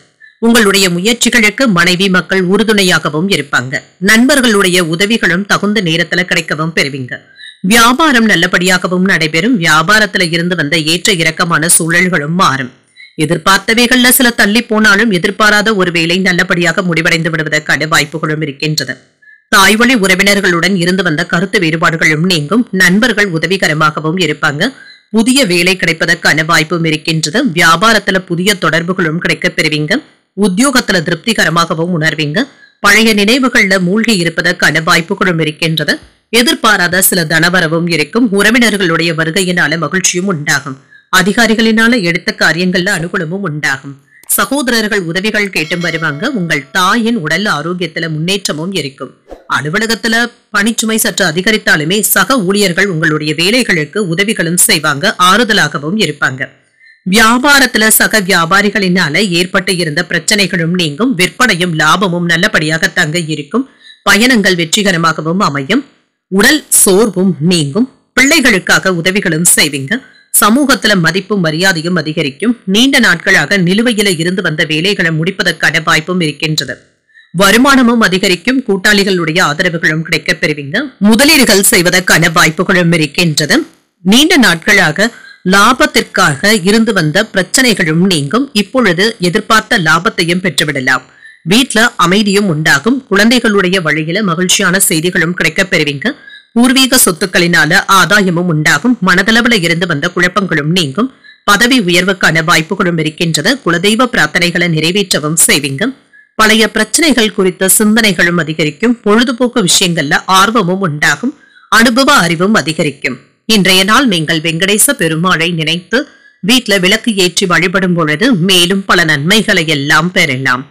[SPEAKER 1] உங்களுடைய முயற்சிகளுக்கு மனைவி மக்கள் உறுதுணையாகவும் இருப்பாங்க. நண்பர்களுடைய உதவிகளும் தகுந்த நேரத்துல கிடைக்கவும் பெறுவீங்க. வியாபாரம் நல்லபடியாகவும் நடைபெறும். வியாபாரத்துல இருந்து வந்த ஏற்ற இறக்கமான சூழல்களும் மாறும். எதிர்பார்த்தவைகள்ல சில தள்ளி போனாலும் எதிர்பாராத ஒரு வேலை நல்லபடியாக முடிவடைந்து விடுவதற்கான வாய்ப்புகளும் இருக்கின்றது. தாய்வழி உறவினர்களுடன் இருந்து வந்த கருத்து வேறுபாடுகளும் நீங்கும். நண்பர்கள் உதவிகரமாகவும் இருப்பாங்க. புதிய வேலை கிடைப்பதற்கான வாய்ப்பும் இருக்கின்றது. வியாபாரத்துல புதிய தொடர்புகளும் கிடைக்கப் பெறுவீங்க. உத்தியோகத்துல திருப்திகரமாகவும் உணர்வீங்க. பழைய நினைவுகள்ல மூழ்கி இருப்பதற்கான வாய்ப்புகளும் இருக்கின்றது. எதிர்பாராத சில தனவரவும் இருக்கும். உறவினர்களுடைய வருகையினால மகிழ்ச்சியும் உண்டாகும். அதிகாரிகளினால எடுத்த காரியங்கள்ல அனுகூலமும் உண்டாகும். சகோதரர்கள் உதவிகள் கேட்டும் வருவாங்க. உங்கள் தாயின் உடல் ஆரோக்கியத்துல முன்னேற்றமும் இருக்கும். அலுவலகத்துல பணிச்சுமை சற்று அதிகரித்தாலுமே சக ஊழியர்கள் உங்களுடைய வேலைகளுக்கு உதவிகளும் செய்வாங்க. ஆறுதலாகவும் இருப்பாங்க. வியாபாரத்துல சக வியாபாரிகளினால ஏற்பட்டு இருந்த பிரச்சனைகளும் நீங்கும். விற்பனையும் லாபமும் நல்லபடியாக தங்க இருக்கும். பயணங்கள் வெற்றிகரமாகவும் அமையும். உடல் சோர்வும் நீங்கும். பிள்ளைகளுக்காக உதவிகளும் செய்வீங்க. சமூகத்துல மதிப்பும் மரியாதையும் அதிகரிக்கும். நீண்ட நாட்களாக நிலுவையில இருந்து வந்த வேலைகளை முடிப்பதற்கான வாய்ப்பும் இருக்கின்றது. வருமானமும் அதிகரிக்கும். கூட்டாளிகளுடைய ஆதரவுகளும் கிடைக்கப் பெறுவீங்க. முதலீடுகள் செய்வதற்கான வாய்ப்புகளும் இருக்கின்றது. நீண்ட நாட்களாக லாபத்திற்காக இருந்து வந்த பிரச்சனைகளும் நீங்கும். இப்பொழுது எதிர்பார்த்த லாபத்தையும் பெற்றுவிடலாம். வீட்ல அமைதியும் உண்டாகும். குழந்தைகளுடைய வழியில மகிழ்ச்சியான செய்திகளும் கிடைக்கப் பெறுவீங்க. பூர்வீக சொத்துக்களினால ஆதாயமும் உண்டாகும். மனதளவுல இருந்து வந்த குழப்பங்களும் நீங்கும். பதவி உயர்வுக்கான வாய்ப்புகளும் இருக்கின்றது. குலதெய்வ பிரார்த்தனைகளை நிறைவேற்றவும் செய்வீங்க. பழைய பிரச்சனைகள் குறித்த சிந்தனைகளும் அதிகரிக்கும். பொழுதுபோக்கு விஷயங்கள்ல ஆர்வமும் உண்டாகும். அனுபவ அறிவும் அதிகரிக்கும். இன்றைய நாள் நீங்கள் வெங்கடேச பெருமாளை நினைத்து வீட்ல விளக்கு ஏற்றி வழிபடும் பொழுது மேலும் பல நன்மைகளை எல்லாம் பெறலாம்.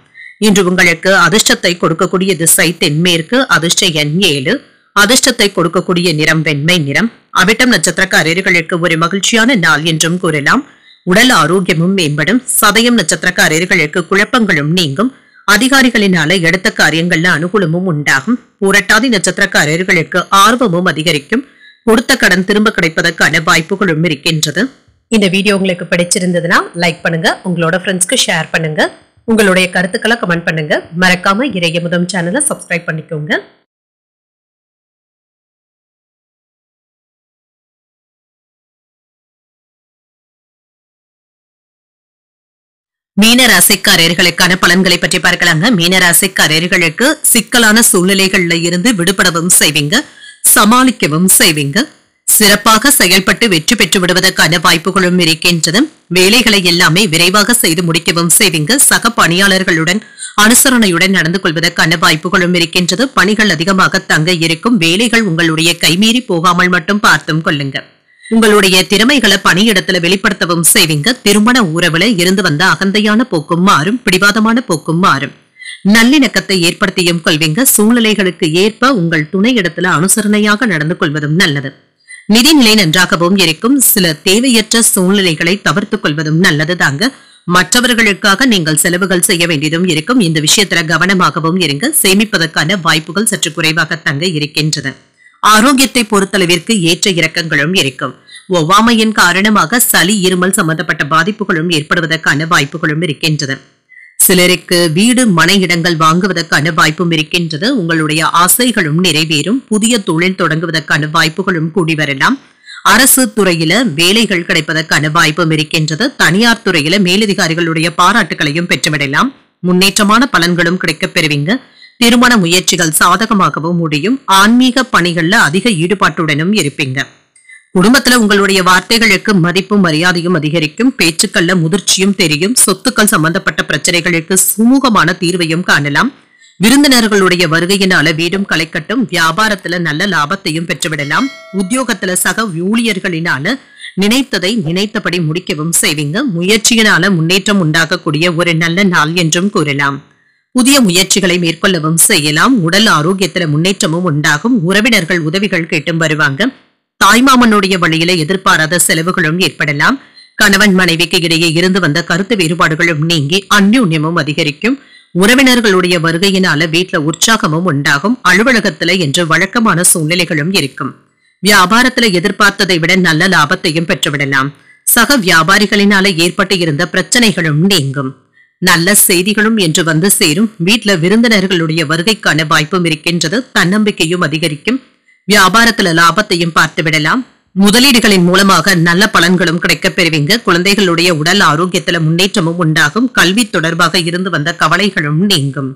[SPEAKER 1] இன்று உங்களுக்கு அதிர்ஷ்டத்தை கொடுக்கக்கூடிய திசை தென்மேற்கு. அதிர்ஷ்ட எண் 7. அதிர்ஷ்டத்தை கொடுக்கக்கூடிய நிறம் வெண்மை நிறம். அவிட்டம் நட்சத்திரக்காரர்களுக்கு ஒரு மகிழ்ச்சியான நாள் என்றும் கூறலாம். உடல் ஆரோக்கியமும் மேம்படும். சதயம் நட்சத்திரக்காரர்களுக்கு குழப்பங்களும் நீங்கும். அதிகாரிகளினால எடுத்த காரியங்கள்ல அனுகூலமும் உண்டாகும். பூரட்டாதி நட்சத்திரக்காரர்களுக்கு ஆர்வமும் அதிகரிக்கும். கொடுத்த கடன் திரும்ப கிடைப்பதற்கான வாய்ப்புகளும் இருக்கின்றது.
[SPEAKER 2] இந்த வீடியோ உங்களுக்கு பிடிச்சிருந்ததுன்னா லைக் பண்ணுங்க, உங்களோட ஃப்ரெண்ட்ஸ்க்கு ஷேர் பண்ணுங்க, உங்களுடைய கருத்துக்களை கமெண்ட் பண்ணுங்க. மறக்காம இறையமுதம் சேனலை சப்ஸ்கிரைப் பண்ணிக்கோங்க.
[SPEAKER 1] மீன ராசிக்காரர்களுக்கான பலன்களை பற்றி பார்க்கலாங்க. மீன ராசிக்காரர்களுக்கு சிக்கலான சூழ்நிலைகள்ல இருந்து விடுபடவும் செய்வீங்க, சமாளிக்கவும் செய்வீங்க. சிறப்பாக செயல்பட்டு வெற்றி பெற்று விடுவதற்கான வாய்ப்புகளும் இருக்கின்றது. வேலைகளை எல்லாமே விரைவாக செய்து முடிக்கவும் செய்வீங்க. சக பணியாளர்களுடன் அனுசரணையுடன் நடந்து கொள்வதற்கான வாய்ப்புகளும் இருக்கின்றது. பணிகள் அதிகமாக தங்க இருக்கும். வேலைகள் உங்களுடைய கைமீறி போகாமல் மட்டும் பார்த்தும் கொள்ளுங்க. உங்களுடைய திறமைகளை பணியிடத்துல வெளிப்படுத்தவும் செய்வீங்க. திருமண உறவுல இருந்து வந்த அகந்தையான போக்கும் மாறும். பிடிவாதமான போக்கும் மாறும். நல்லிணக்கத்தை ஏற்படுத்தியும் கொள்வீங்க. சூழ்நிலைகளுக்கு ஏற்ப உங்கள் துணை இடத்துல அனுசரணையாக நடந்து கொள்வதும் நல்லது. நிதிநிலை நன்றாகவும் இருக்கும். சில தேவையற்ற சூழ்நிலைகளை தவிர்த்துக் கொள்வதும் நல்லது தாங்க. மற்றவர்களுக்காக நீங்கள் செலவுகள் செய்ய வேண்டியதும் இருக்கும். இந்த விஷயத்துல கவனமாகவும் இருங்க. சேமிப்பதற்கான வாய்ப்புகள் சற்று குறைவாக தங்க இருக்கின்றன. ஆரோக்கியத்தை பொறுத்தளவிற்கு ஏற்ற இறக்கங்களும் இருக்கும். ஒவ்வாமையின் காரணமாக சளி இருமல் சம்பந்தப்பட்ட பாதிப்புகளும் ஏற்படுவதற்கான வாய்ப்புகளும் இருக்கின்றது. சிலருக்கு வீடு மனை இடங்கள் வாங்குவதற்கான வாய்ப்பும் இருக்கின்றது. உங்களுடைய ஆசைகளும் நிறைவேறும். புதிய தொழில் தொடங்குவதற்கான வாய்ப்புகளும் கூடி வரலாம். அரசு துறையில வேலைகள் கிடைப்பதற்கான வாய்ப்பும் இருக்கின்றது. தனியார் துறையில மேலதிகாரிகளுடைய பாராட்டுகளையும் பெற்றுவிடலாம். முன்னேற்றமான பலன்களும் கிடைக்கப் பெறுவீங்க. திருமண முயற்சிகள் சாதகமாகவும் முடியும். ஆன்மீக பணிகள்ல அதிக ஈடுபாட்டுடனும் இருப்பீங்க. குடும்பத்துல உங்களுடைய வார்த்தைகளுக்கு மதிப்பும் மரியாதையும் அதிகரிக்கும். பேச்சுக்கள்ல முதிர்ச்சியும் தெரியும். சொத்துக்கள் சம்பந்தப்பட்ட பிரச்சனைகளுக்கு சுமூகமான தீர்வையும் காணலாம். விருந்தினர்களுடைய வருகையினால வீடும் களைக்கட்டும். வியாபாரத்துல நல்ல லாபத்தையும் பெற்றுவிடலாம். உத்தியோகத்துல சக ஊழியர்களினால நினைத்ததை நினைத்தபடி முடிக்கவும் செய்வீங்க. முயற்சியினால முன்னேற்றம் உண்டாகக்கூடிய ஒரு நல்ல நாள் என்றும் கூறலாம். புதிய முயற்சிகளை மேற்கொள்ளவும் செய்யலாம். உடல் ஆரோக்கியத்துல முன்னேற்றமும் உண்டாகும். உறவினர்கள் உதவிகள் கேட்டும் வருவாங்க. தாய்மாமனுடைய வழியில எதிர்பாராத செலவுகளும் ஏற்படலாம். கணவன் மனைவிக்கு இடையே இருந்து வந்த கருத்து வேறுபாடுகளும் நீங்கி அந்யோன்யமும் அதிகரிக்கும். உறவினர்களுடைய வருகையினால வீட்டுல உற்சாகமும் உண்டாகும். அலுவலகத்துல என்று வழக்கமான சூழ்நிலைகளும் இருக்கும். வியாபாரத்துல எதிர்பார்த்ததை விட நல்ல லாபத்தையும் பெற்றுவிடலாம். சக வியாபாரிகளினால ஏற்பட்டு இருந்த பிரச்சனைகளும் நீங்கும். நல்ல செய்திகளும் என்று வந்து சேரும். வீட்டுல விருந்தினர்களுடைய வருகைக்கான வாய்ப்பும் இருக்கின்றது. தன்னம்பிக்கையும் அதிகரிக்கும். வியாபாரத்துல லாபத்தையும் பார்த்து விடலாம். முதலீடுகளின் மூலமாக நல்ல பலன்களும் கிடைக்கப் பெறுவீங்க. குழந்தைகளுடைய உடல் ஆரோக்கியத்துல முன்னேற்றமும் உண்டாகும். கல்வி தொடர்பாக இருந்து வந்த கவலைகளும் நீங்கும்.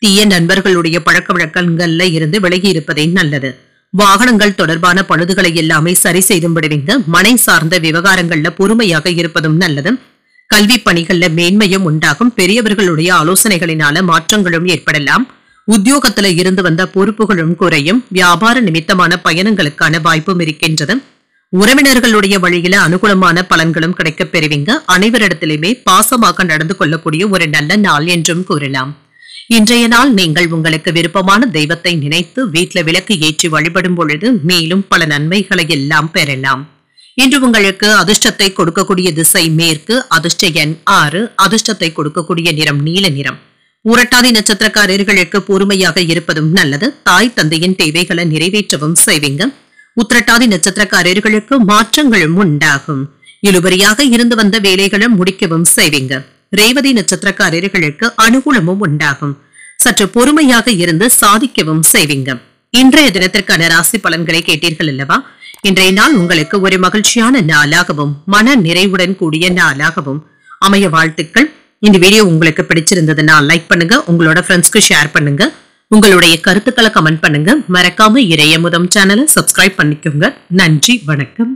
[SPEAKER 1] தீய நண்பர்களுடைய பழக்க வழக்கங்கள்ல இருந்து விலகி இருப்பதே நல்லது. வாகனங்கள் தொடர்பான பழுதுகளை எல்லாமே சரி செய்தும் விடுவீங்க. மனை சார்ந்த விவகாரங்கள்ல பொறுமையாக இருப்பதும் நல்லது. கல்வி பணிகள்ல மேன்மையும் உண்டாகும். பெரியவர்களுடைய ஆலோசனைகளினால மாற்றங்களும் ஏற்படலாம். உத்தியோகத்துல இருந்து வந்த பொறுப்புகளும் குறையும். வியாபார நிமித்தமான பயணங்களுக்கான வாய்ப்பும் இருக்கின்றது. உறவினர்களுடைய வழியில அனுகூலமான பலன்களும் கிடைக்கப் பெறுவீங்க. அனைவரிடத்திலுமே பாசமாக நடந்து கொள்ளக்கூடிய ஒரு நல்ல நாள் என்றும் கூறலாம். இன்றைய நாள் நீங்கள் உங்களுக்கு விருப்பமான தெய்வத்தை நினைத்து வீட்டுல விளக்கு ஏற்றி வழிபடும் பொழுது மேலும் பல நன்மைகளை எல்லாம் பெறலாம். இன்று உங்களுக்கு அதிர்ஷ்டத்தை கொடுக்கக்கூடிய திசை மேற்கு. அதிர்ஷ்ட எண் 6. அதிர்ஷ்டத்தை கொடுக்கக்கூடிய நிறம் நீல நிறம். உரட்டாதி நட்சத்திரக்காரர்களுக்கு பொறுமையாக இருப்பதும் நல்லது. தாய் தந்தையின் தேவைகளை நிறைவேற்றவும் செய்வீங்க. உத்திரட்டாதி நட்சத்திரக்காரர்களுக்கு மாற்றங்களும் உண்டாகும். இழுபறியாக இருந்து வந்த வேலைகளும் முடிக்கவும் செய்வீங்க. ரேவதி நட்சத்திரக்காரர்களுக்கு அனுகூலமும் உண்டாகும். சற்று பொறுமையாக இருந்து சாதிக்கவும் செய்வீங்க. இன்றைய தினத்திற்கான ராசி பலன்களை கேட்டீர்கள் அல்லவா? இன்றைய நாள் உங்களுக்கு ஒரு மகிழ்ச்சியான நாளாகவும் மன நிறைவுடன் கூடிய நாளாகவும் அமைய வாழ்த்துக்கள். இந்த வீடியோ உங்களுக்கு பிடிச்சிருந்ததுன்னா லைக் பண்ணுங்க, உங்களோட ஃப்ரெண்ட்ஸ்க்கு ஷேர் பண்ணுங்க, உங்களுடைய கருத்துக்களை கமெண்ட் பண்ணுங்க. மறக்காம இறையமுதம் சேனலை சப்ஸ்கிரைப் பண்ணிக்கோங்க. நன்றி, வணக்கம்.